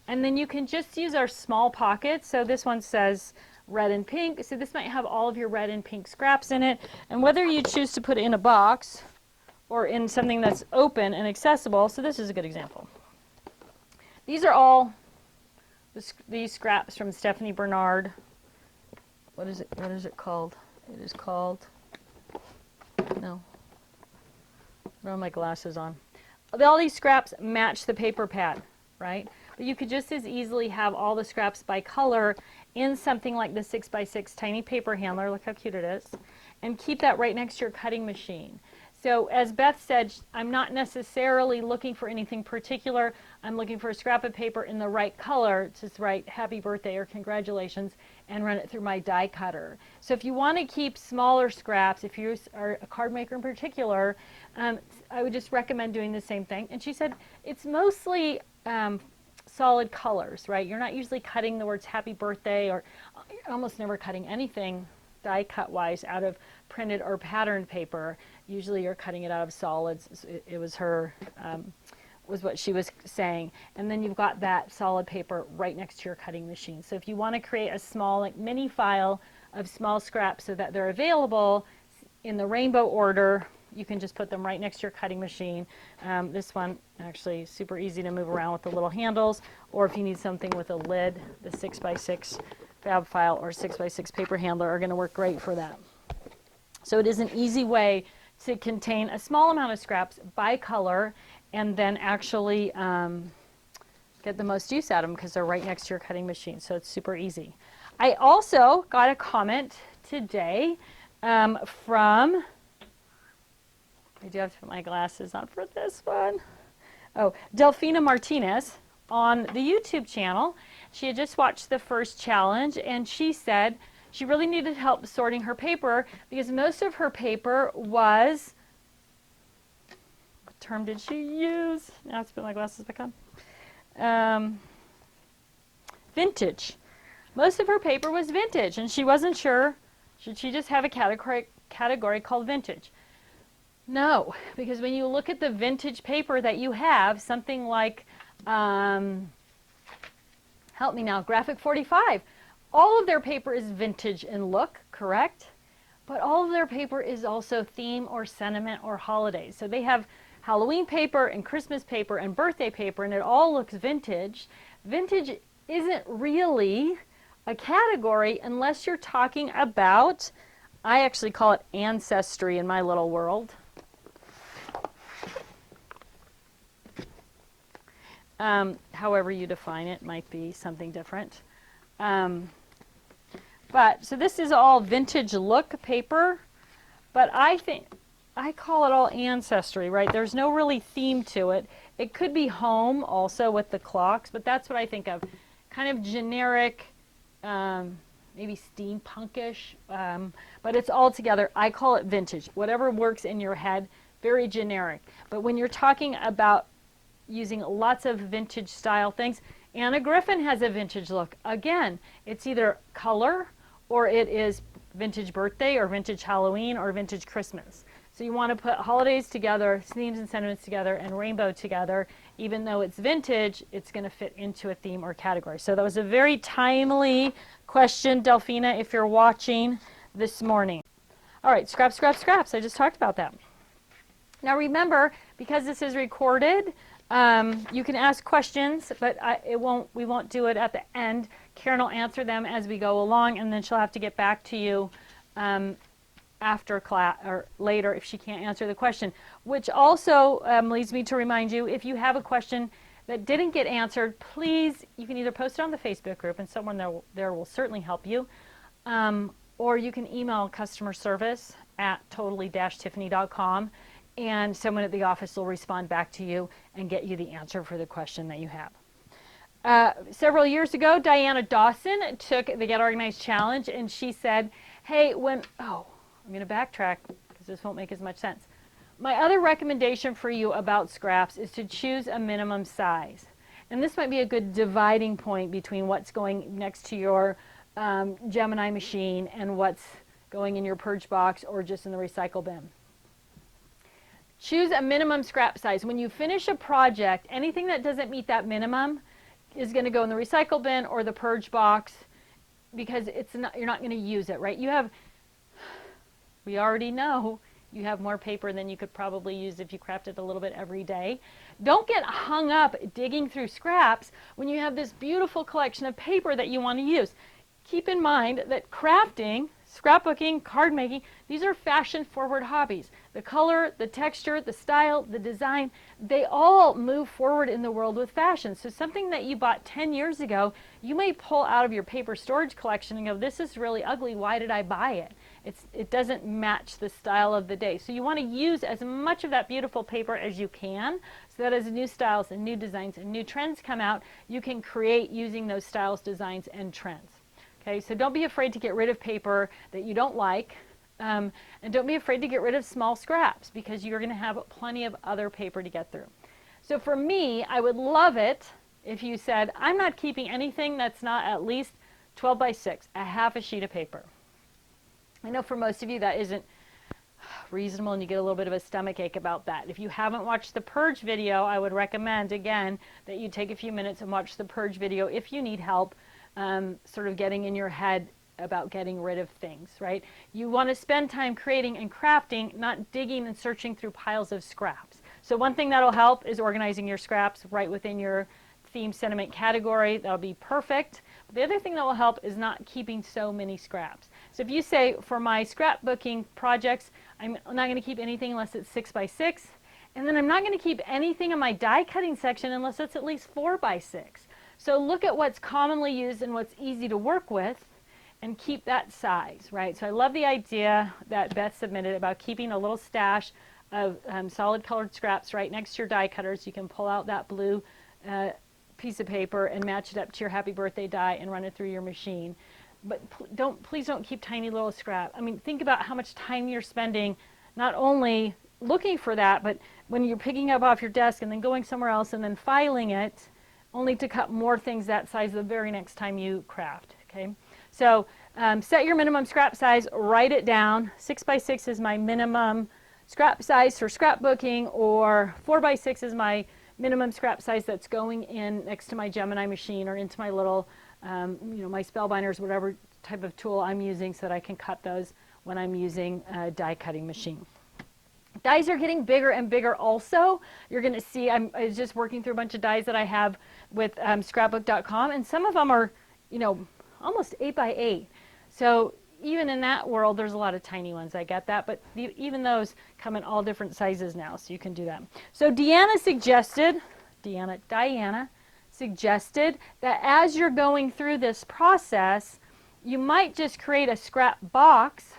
and then you can just use our small pockets. So this one says red and pink, so this might have all of your red and pink scraps in it, and whether you choose to put it in a box or in something that's open and accessible. So this is a good example. These are all these scraps from Stephanie Bernard. What is it called? It is called, no, I don't have my glasses on. All these scraps match the paper pad, right? But you could just as easily have all the scraps by color in something like the 6x6 tiny paper handler. Look how cute it is. And keep that right next to your cutting machine. So as Beth said, I'm not necessarily looking for anything particular. I'm looking for a scrap of paper in the right color to write happy birthday or congratulations and run it through my die cutter. So if you want to keep smaller scraps, if you are a card maker in particular, I would just recommend doing the same thing. And she said it's mostly solid colors, right? You're not usually cutting the words happy birthday, or almost never cutting anything die cut wise out of printed or patterned paper. Usually you're cutting it out of solids. It was her, was what she was saying. And then you've got that solid paper right next to your cutting machine. So if you want to create a small like mini file of small scraps so that they're available in the rainbow order, you can just put them right next to your cutting machine. This one actually super easy to move around with the little handles, or if you need something with a lid, the 6x6 fab file or 6x6 paper handler are going to work great for that. So it is an easy way to contain a small amount of scraps by color and then actually get the most use out of them because they're right next to your cutting machine. So it's super easy. I also got a comment today from, I do have to put my glasses on for this one. Oh, Delphina Martinez on the YouTube channel. She had just watched the first challenge and she said she really needed help sorting her paper because most of her paper was, what term did she use? Now I have to put my glasses back on. Vintage. Most of her paper was vintage and she wasn't sure, should she just have a category called vintage? No, because when you look at the vintage paper that you have, something like, help me now, Graphic 45, all of their paper is vintage in look, correct? But all of their paper is also theme or sentiment or holidays. So they have Halloween paper and Christmas paper and birthday paper, and it all looks vintage. Vintage isn't really a category unless you're talking about, I actually call it ancestry in my little world. However you define it might be something different. But so this is all vintage look paper, but I call it all ancestry, right? There's no really theme to it. It could be home also with the clocks, but that's what I think of. Kind of generic maybe steampunkish, but it's all together. I call it vintage. Whatever works in your head, very generic. But when you're talking about using lots of vintage style things, Anna Griffin has a vintage look. Again, it's either color or it is vintage birthday or vintage Halloween or vintage Christmas. So you want to put holidays together, themes and sentiments together, and rainbow together. Even though it's vintage, it's going to fit into a theme or category. So that was a very timely question, Delphina, if you're watching this morning. All right, scraps, scraps, scraps. I just talked about that. Now remember, because this is recorded, you can ask questions, but we won't do it at the end. Karen will answer them as we go along, and then she'll have to get back to you after class or later if she can't answer the question. Which also leads me to remind you, if you have a question that didn't get answered, please, you can either post it on the Facebook group, and someone there will certainly help you, or you can email customer service at totally-tiffany.com, and someone at the office will respond back to you and get you the answer for the question that you have. Several years ago, Diana Dawson took the Get Organized Challenge, and she said, hey, I'm going to backtrack because this won't make as much sense. My other recommendation for you about scraps is to choose a minimum size. And this might be a good dividing point between what's going next to your Gemini machine and what's going in your purge box or just in the recycle bin. Choose a minimum scrap size. When you finish a project, anything that doesn't meet that minimum is going to go in the recycle bin or the purge box because you're not going to use it, right? We already know you have more paper than you could probably use if you crafted a little bit every day. Don't get hung up digging through scraps when you have this beautiful collection of paper that you want to use. Keep in mind that crafting, scrapbooking, card making, these are fashion-forward hobbies. The color, the texture, the style, the design, they all move forward in the world with fashion. So something that you bought 10 years ago, you may pull out of your paper storage collection and go, this is really ugly, why did I buy it? It doesn't match the style of the day. So you want to use as much of that beautiful paper as you can so that as new styles and new designs and new trends come out, you can create using those styles, designs, and trends. Okay, so don't be afraid to get rid of paper that you don't like, and don't be afraid to get rid of small scraps because you're going to have plenty of other paper to get through. So for me, I would love it if you said, I'm not keeping anything that's not at least 12 by 6, a half a sheet of paper. I know for most of you that isn't reasonable and you get a little bit of a stomach ache about that. If you haven't watched the purge video, I would recommend again that you take a few minutes and watch the purge video if you need help sort of getting in your head about getting rid of things, right? You want to spend time creating and crafting, not digging and searching through piles of scraps. So one thing that'll help is organizing your scraps right within your theme sentiment category. That'll be perfect. But the other thing that will help is not keeping so many scraps. So if you say, for my scrapbooking projects, I'm not going to keep anything unless it's 6 by 6, and then I'm not going to keep anything in my die cutting section unless it's at least 4 by 6. So look at what's commonly used and what's easy to work with and keep that size, right? So I love the idea that Beth submitted about keeping a little stash of solid colored scraps right next to your die cutters. You can pull out that blue piece of paper and match it up to your happy birthday die and run it through your machine. But please don't keep tiny little scrap. I mean, think about how much time you're spending not only looking for that, but when you're picking up off your desk and then going somewhere else and then filing it, only to cut more things that size the very next time you craft, okay? So set your minimum scrap size, write it down. 6 by 6 is my minimum scrap size for scrapbooking, or 4 by 6 is my minimum scrap size that's going in next to my Gemini machine or into my little, my Spellbinders, whatever type of tool I'm using so that I can cut those when I'm using a die cutting machine. Dies are getting bigger and bigger also. You're going to see, I was just working through a bunch of dies that I have with scrapbook.com, and some of them are, almost 8 by 8. So even in that world, there's a lot of tiny ones. I get that, but even those come in all different sizes now, so you can do that. So Diana suggested that as you're going through this process, you might just create a scrap box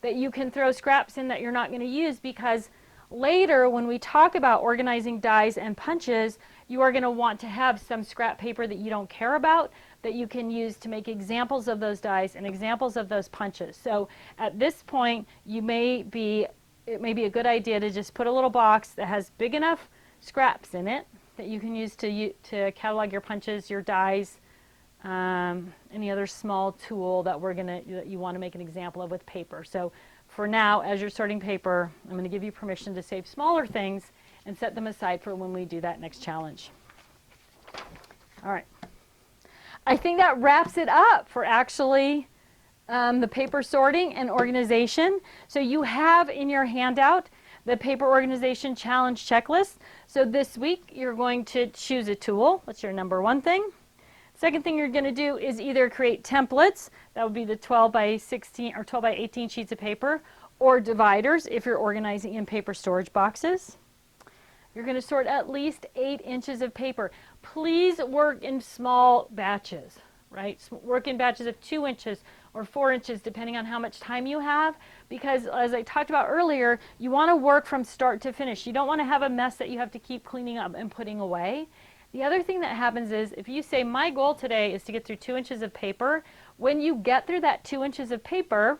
that you can throw scraps in that you're not going to use, because later when we talk about organizing dies and punches, you are going to want to have some scrap paper that you don't care about, that you can use to make examples of those dies and examples of those punches. So at this point, it may be a good idea to just put a little box that has big enough scraps in it that you can use to catalog your punches, your dies, any other small tool that you want to make an example of with paper. So for now, as you're sorting paper, I'm going to give you permission to save smaller things and set them aside for when we do that next challenge. All right. I think that wraps it up for actually the paper sorting and organization. So you have in your handout the paper organization challenge checklist. So this week you're going to choose a tool. That's your number one thing. Second thing you're going to do is either create templates, that would be the 12 by 16 or 12 by 18 sheets of paper, or dividers if you're organizing in paper storage boxes. You're going to sort at least 8 inches of paper. Please work in small batches, right? Work in batches of 2 inches or 4 inches depending on how much time you have, because as I talked about earlier, you want to work from start to finish. You don't want to have a mess that you have to keep cleaning up and putting away. The other thing that happens is if you say my goal today is to get through 2 inches of paper, when you get through that 2 inches of paper,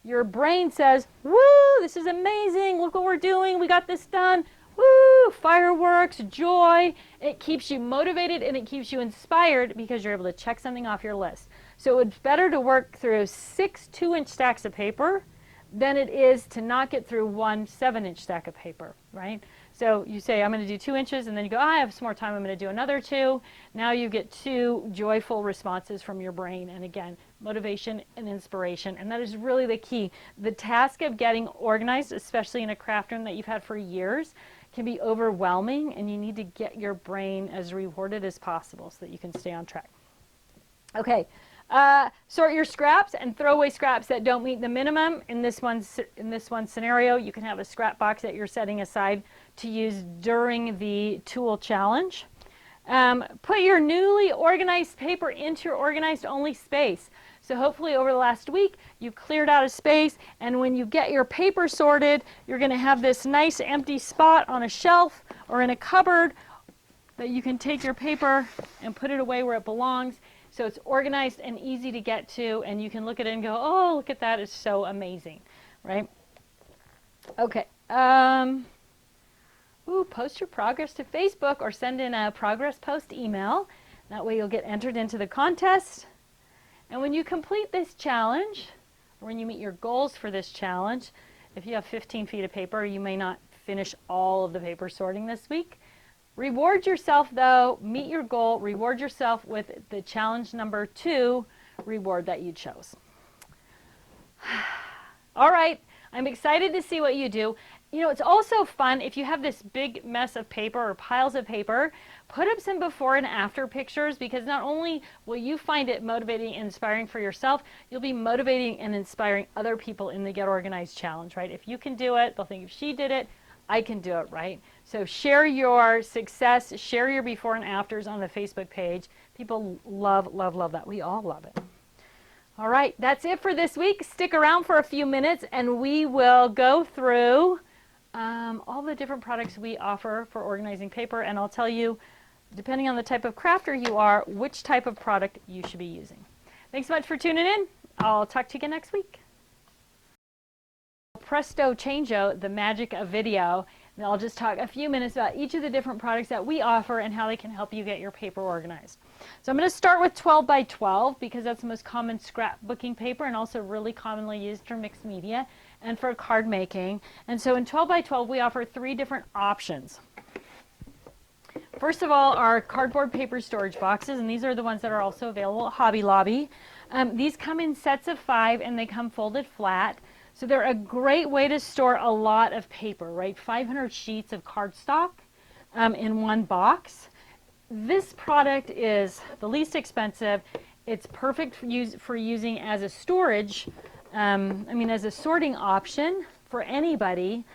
your brain says, woo, this is amazing, look what we're doing, we got this done, woo, fireworks, joy. It keeps you motivated and it keeps you inspired because you're able to check something off your list. So it's better to work through 6 2-inch stacks of paper than it is to not get through 1 7-inch stack of paper, right? So you say, I'm going to do 2 inches, and then you go, I have some more time, I'm going to do another 2. Now you get 2 joyful responses from your brain, and again, motivation and inspiration, and that is really the key. The task of getting organized, especially in a craft room that you've had for years, can be overwhelming, and you need to get your brain as rewarded as possible so that you can stay on track. Okay. Sort your scraps and throw away scraps that don't meet the minimum. In this one scenario, you can have a scrap box that you're setting aside to use during the tool challenge. Put your newly organized paper into your organized only space. So hopefully over the last week, you cleared out a space, and when you get your paper sorted, you're going to have this nice empty spot on a shelf or in a cupboard that you can take your paper and put it away where it belongs. So it's organized and easy to get to, and you can look at it and go, oh, look at that, it's so amazing, right? Okay. Post your progress to Facebook or send in a progress post email. That way you'll get entered into the contest. And when you complete this challenge, or when you meet your goals for this challenge, if you have 15 feet of paper, you may not finish all of the paper sorting this week. Reward yourself though, meet your goal, reward yourself with the challenge number 2 reward that you chose. All right, I'm excited to see what you do. You know, it's also fun if you have this big mess of paper or piles of paper, put up some before and after pictures, because not only will you find it motivating and inspiring for yourself, you'll be motivating and inspiring other people in the Get Organized Challenge, right? If you can do it, they'll think if she did it, I can do it, right? So share your success, share your before and afters on the Facebook page. People love, love, love that. We all love it. All right, that's it for this week. Stick around for a few minutes and we will go through all the different products we offer for organizing paper, and I'll tell you, depending on the type of crafter you are, which type of product you should be using. Thanks so much for tuning in. I'll talk to you again next week. Presto changeo, the magic of video. And I'll just talk a few minutes about each of the different products that we offer and how they can help you get your paper organized. So I'm going to start with 12 by 12 because that's the most common scrapbooking paper and also really commonly used for mixed media and for card making. And so in 12 by 12 we offer 3 different options. First of all, our cardboard paper storage boxes, and these are the ones that are also available at Hobby Lobby. These come in sets of 5 and they come folded flat. So they're a great way to store a lot of paper, right? 500 sheets of cardstock in one box. This product is the least expensive. It's perfect for using as a storage, as a sorting option for anybody.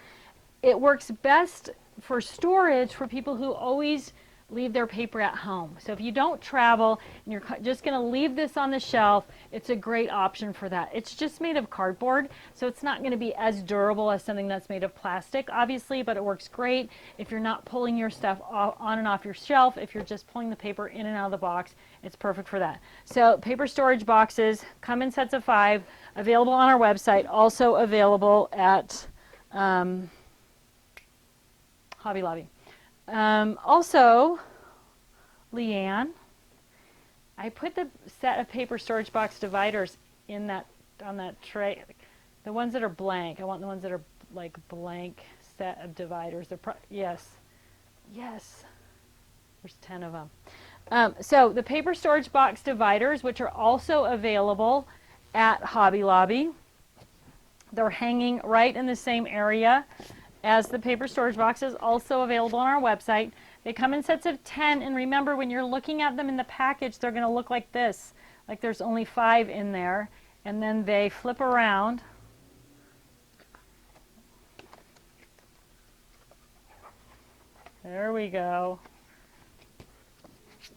It works best for storage for people who always leave their paper at home. So if you don't travel and you're just going to leave this on the shelf, it's a great option for that. It's just made of cardboard, so it's not going to be as durable as something that's made of plastic, obviously, but it works great if you're not pulling your stuff on and off your shelf. If you're just pulling the paper in and out of the box, it's perfect for that. So paper storage boxes come in sets of 5, available on our website, also available at Hobby Lobby. Also, Leanne, I put the set of paper storage box dividers in that, on that tray. The ones that are blank. I want the ones that are like blank set of dividers. Yes. Yes. There's 10 of them. So the paper storage box dividers, which are also available at Hobby Lobby. They're hanging right in the same area as the paper storage boxes, also available on our website. They come in sets of 10, and remember, when you're looking at them in the package, they're going to look like this, like there's only 5 in there, and then they flip around. There we go,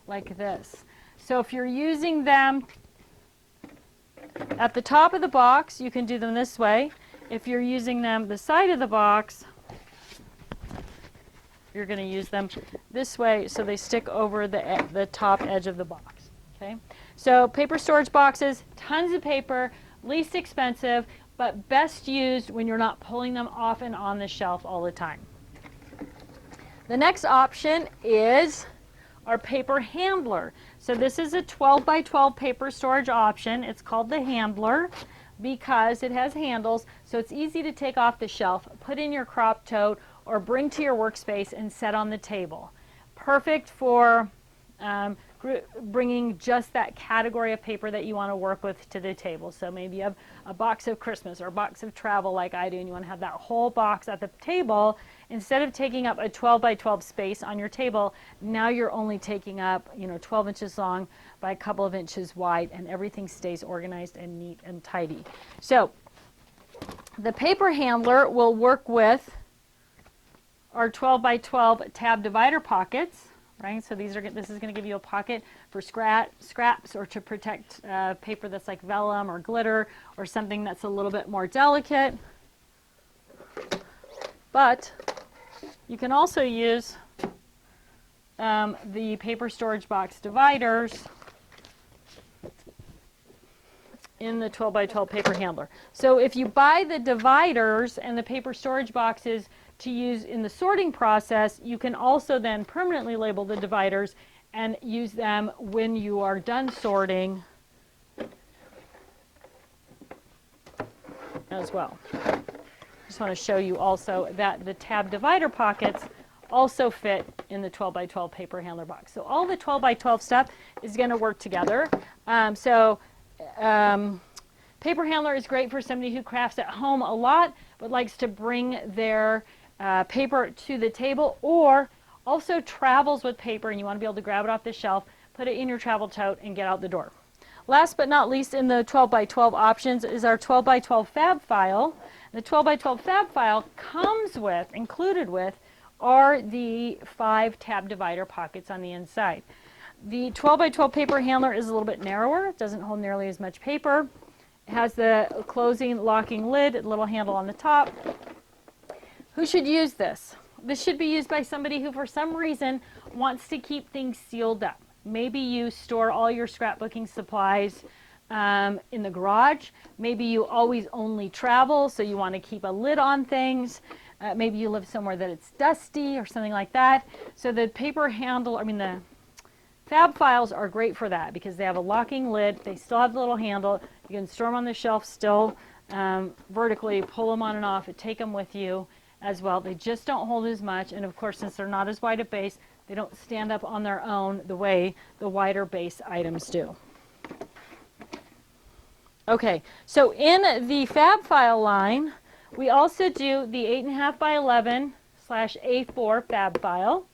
like this. So if you're using them at the top of the box, you can do them this way. If you're using them the side of the box, you're going to use them this way so they stick over the top edge of the box. Okay? So paper storage boxes, tons of paper, least expensive, but best used when you're not pulling them off and on the shelf all the time. The next option is our paper handler. So this is a 12 by 12 paper storage option. It's called the handler because it has handles, so it's easy to take off the shelf, put in your crop tote, or bring to your workspace and set on the table. Perfect for bringing just that category of paper that you want to work with to the table. So maybe you have a box of Christmas or a box of travel like I do, and you want to have that whole box at the table. Instead of taking up a 12 by 12 space on your table, now you're only taking up 12 inches long by a couple of inches wide, and everything stays organized and neat and tidy. So the paper handler will work with our 12 by 12 tab divider pockets, right? So this is going to give you a pocket for scraps or to protect paper that's like vellum or glitter or something that's a little bit more delicate. But you can also use the paper storage box dividers in the 12 by 12 paper handler. So if you buy the dividers and the paper storage boxes to use in the sorting process, you can also then permanently label the dividers and use them when you are done sorting as well. Just want to show you also that the tab divider pockets also fit in the 12 by 12 paper handler box. So all the 12 by 12 stuff is going to work together. Paper handler is great for somebody who crafts at home a lot but likes to bring their paper to the table, or also travels with paper and you want to be able to grab it off the shelf, put it in your travel tote, and get out the door. Last but not least in the 12 by 12 options is our 12 by 12 fab file. The 12 by 12 fab file comes with, included with, are the 5 tab divider pockets on the inside. The 12 by 12 paper handler is a little bit narrower. It doesn't hold nearly as much paper. It has the closing, locking lid, a little handle on the top. Who should use this? This should be used by somebody who, for some reason, wants to keep things sealed up. Maybe you store all your scrapbooking supplies in the garage. Maybe you always only travel, so you want to keep a lid on things. Maybe you live somewhere that it's dusty or something like that. So the paper handle, the fab files are great for that because they have a locking lid. They still have the little handle. You can store them on the shelf still vertically, pull them on and off, and take them with you as well. They just don't hold as much, and of course, since they're not as wide a base, they don't stand up on their own the way the wider base items do. Okay, so in the fab file line, we also do the 8.5 by 11 / A4 fab file.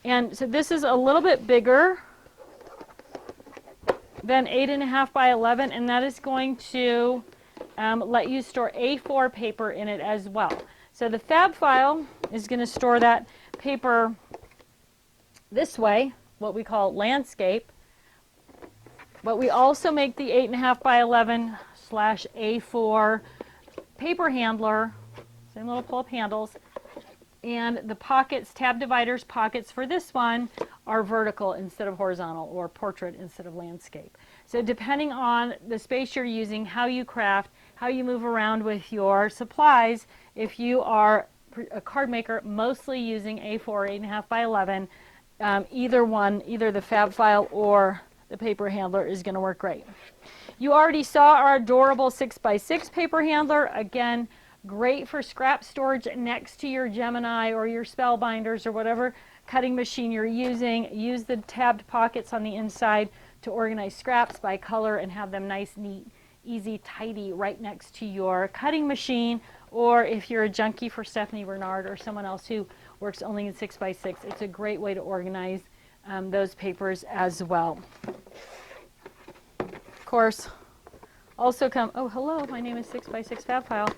And so this is a little bit bigger than 8.5 by 11, and that is going to let you store A4 paper in it as well. So the fab file is going to store that paper this way, what we call landscape. But we also make the 8.5 by 11 / A4 paper handler, same little pull-up handles, and the pockets, tab dividers pockets for this one are vertical instead of horizontal, or portrait instead of landscape. So depending on the space you're using, how you craft, how you move around with your supplies, if you are a card maker mostly using A4 8.5 by 11, either one, either the fab file or the paper handler is going to work great. You already saw our adorable 6x6 paper handler. Again, great for scrap storage next to your Gemini or your Spellbinders or whatever cutting machine you're using. Use the tabbed pockets on the inside to organize scraps by color and have them nice, neat, easy, tidy right next to your cutting machine. Or if you're a junkie for Stephanie Bernard or someone else who works only in 6x6, it's a great way to organize those papers as well. Of course, also come, oh hello, my name is 6x6 Fab File.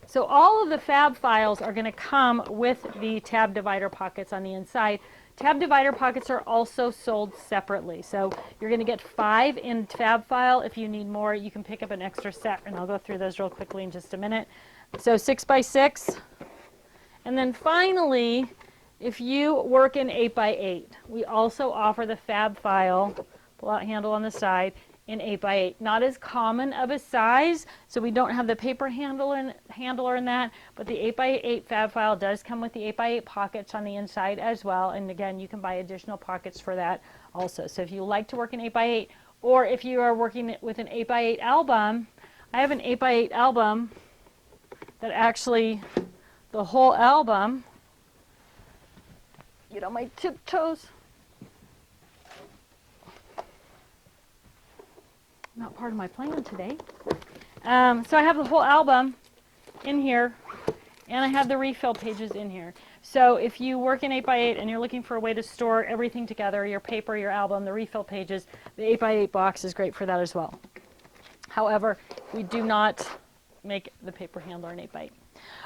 So all of the fab files are going to come with the tab divider pockets on the inside. Tab divider pockets are also sold separately. So you're going to get 5 in fab file. If you need more, you can pick up an extra set, and I'll go through those real quickly in just a minute. So 6x6. And then finally, if you work in 8x8, we also offer the fab file, pull-out handle on the side, in 8x8. Not as common of a size, so we don't have the paper handler in that, but the 8x8 fab file does come with the 8x8 pockets on the inside as well, and again, you can buy additional pockets for that also. So if you like to work in 8x8, or if you are working with an 8x8 album, I have an 8x8 album that actually, the whole album, get on my tiptoes, not part of my plan today. So I have the whole album in here, and I have the refill pages in here. So if you work in 8x8 and you're looking for a way to store everything together, your paper, your album, the refill pages, the 8x8 box is great for that as well. However, we do not make the paper handler in 8x8.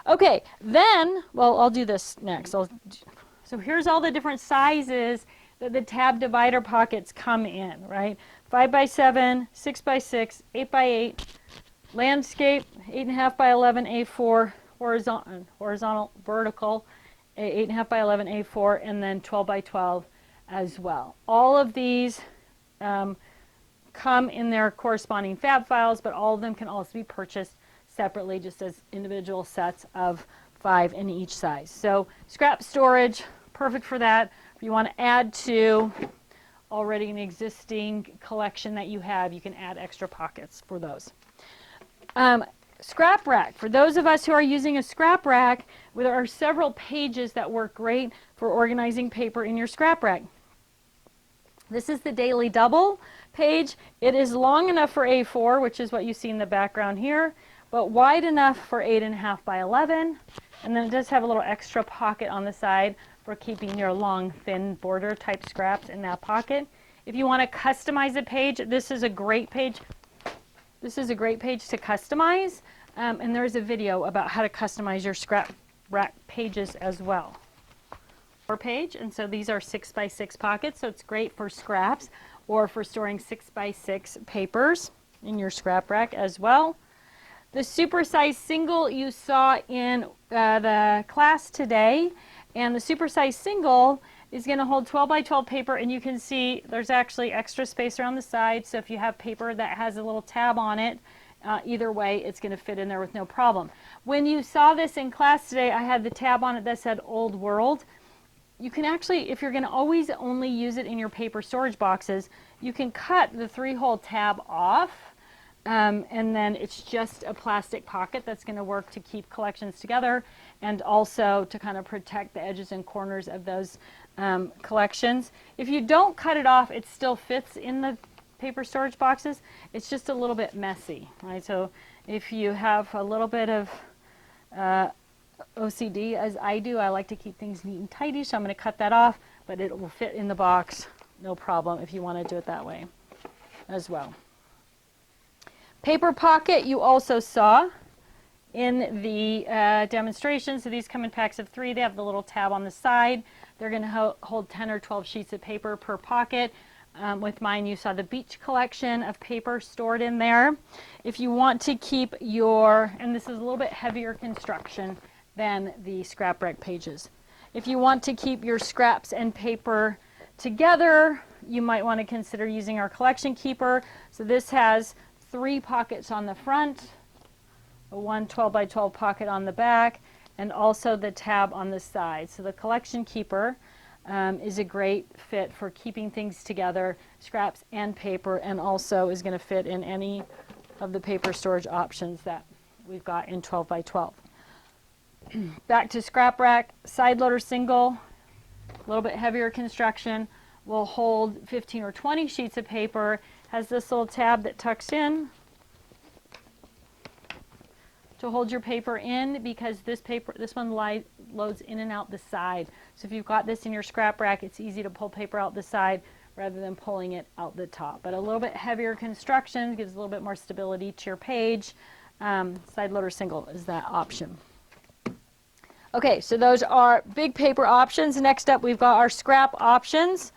Okay, then, well, I'll do this next. So here's all the different sizes that the tab divider pockets come in, right? 5x7, 6x6, 8x8, landscape, 8.5 by 11 A4, horizontal, vertical, 8.5 by 11 A4, and then 12 by 12 as well. All of these come in their corresponding fab files, but all of them can also be purchased separately, just as individual sets of 5 in each size. So scrap storage, perfect for that. If you want to add to already an existing collection that you have, you can add extra pockets for those. Scrap rack. For those of us who are using a scrap rack, there are several pages that work great for organizing paper in your scrap rack. This is the Daily Double page. It is long enough for A4, which is what you see in the background here, but wide enough for 8.5 by 11. And then it does have a little extra pocket on the side for keeping your long, thin border type scraps in that pocket. If you want to customize a page, this is a great page. This is a great page to customize, and there's a video about how to customize your scrap rack pages as well. Page, and so these are 6x6 pockets, so it's great for scraps or for storing 6x6 papers in your scrap rack as well. The supersize single you saw in the class today, and the supersize single is going to hold 12 by 12 paper, and you can see there's actually extra space around the side, so if you have paper that has a little tab on it, either way it's going to fit in there with no problem. When you saw this in class today, I had the tab on it that said Old World. You can actually, if you're going to always only use it in your paper storage boxes, you can cut the 3-hole tab off, and then it's just a plastic pocket that's going to work to keep collections together and also to kind of protect the edges and corners of those collections. If you don't cut it off, it still fits in the paper storage boxes. It's just a little bit messy, right? So if you have a little bit of OCD, as I do, I like to keep things neat and tidy, so I'm going to cut that off, but it will fit in the box, no problem, if you want to do it that way as well. Paper pocket you also saw in the demonstration. So these come in packs of 3. They have the little tab on the side. They're going to hold 10 or 12 sheets of paper per pocket. With mine, you saw the beach collection of paper stored in there. If you want to keep your, and this is a little bit heavier construction than the scrapbook pages. If you want to keep your scraps and paper together, you might want to consider using our collection keeper. So this has 3 pockets on the front, a 12 by 12 pocket on the back, and also the tab on the side. So the collection keeper is a great fit for keeping things together, scraps and paper, and also is going to fit in any of the paper storage options that we've got in 12 by 12. Back to scrap rack, side loader single, a little bit heavier construction, will hold 15 or 20 sheets of paper, has this little tab that tucks in to hold your paper in, because this one loads in and out the side. So if you've got this in your scrap rack, it's easy to pull paper out the side rather than pulling it out the top. But a little bit heavier construction gives a little bit more stability to your page. Side loader single is that option. Okay, so those are big paper options. Next up, we've got our scrap options,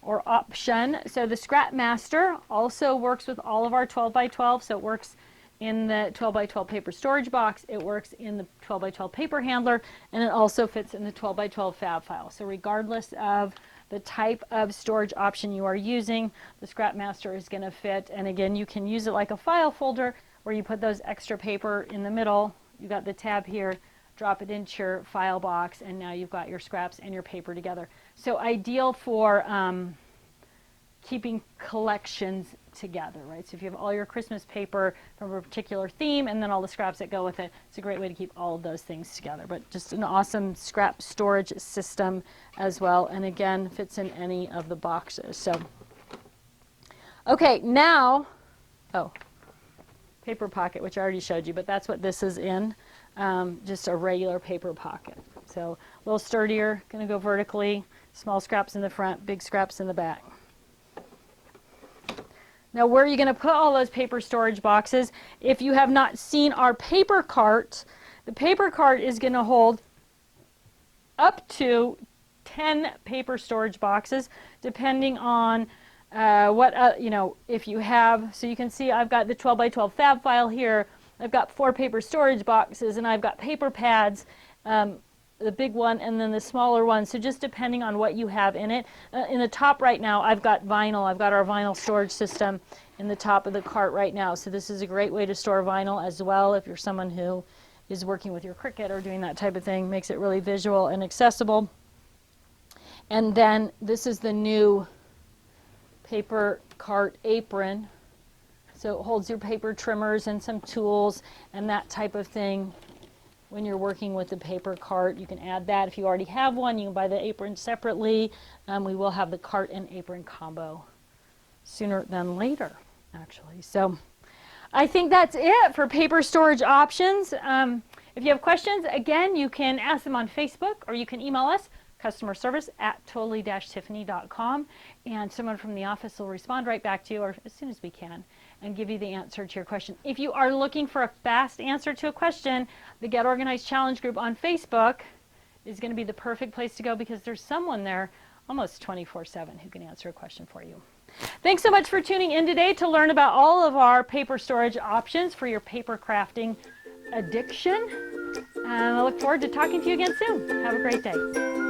or option. So the Scrap Master also works with all of our 12 by 12. So it works in the 12 by 12 paper storage box, it works in the 12 by 12 paper handler, and it also fits in the 12 by 12 fab file. So regardless of the type of storage option you are using, the Scrap Master is going to fit. And again, you can use it like a file folder where you put those extra paper in the middle. You got the tab here, drop it into your file box, and now you've got your scraps and your paper together. So ideal for keeping collections together, right? So if you have all your Christmas paper from a particular theme and then all the scraps that go with it, it's a great way to keep all of those things together. But just an awesome scrap storage system as well, and again, fits in any of the boxes. So, okay, now, paper pocket, which I already showed you, but that's what this is in, just a regular paper pocket. So a little sturdier, gonna go vertically, small scraps in the front, big scraps in the back. Now, where are you going to put all those paper storage boxes? If you have not seen our paper cart, the paper cart is going to hold up to 10 paper storage boxes, depending on if you have. So you can see I've got the 12 by 12 fab file here. I've got 4 paper storage boxes, and I've got paper pads, the big one and then the smaller one. So just depending on what you have in it. In the top right now, I've got vinyl. I've got our vinyl storage system in the top of the cart right now. So this is a great way to store vinyl as well if you're someone who is working with your Cricut or doing that type of thing. Makes it really visual and accessible. And then this is the new paper cart apron. So it holds your paper trimmers and some tools and that type of thing. When you're working with the paper cart, you can add that. If you already have one, you can buy the apron separately. We will have the cart and apron combo sooner than later, actually. So I think that's it for paper storage options. If you have questions, again, you can ask them on Facebook, or you can email us, customer service at totally-tiffany.com, and someone from the office will respond right back to you, or as soon as we can, and give you the answer to your question. If you are looking for a fast answer to a question, the Get Organized Challenge group on Facebook is going to be the perfect place to go, because there's someone there almost 24/7 who can answer a question for you. Thanks so much for tuning in today to learn about all of our paper storage options for your paper crafting addiction. And I look forward to talking to you again soon. Have a great day.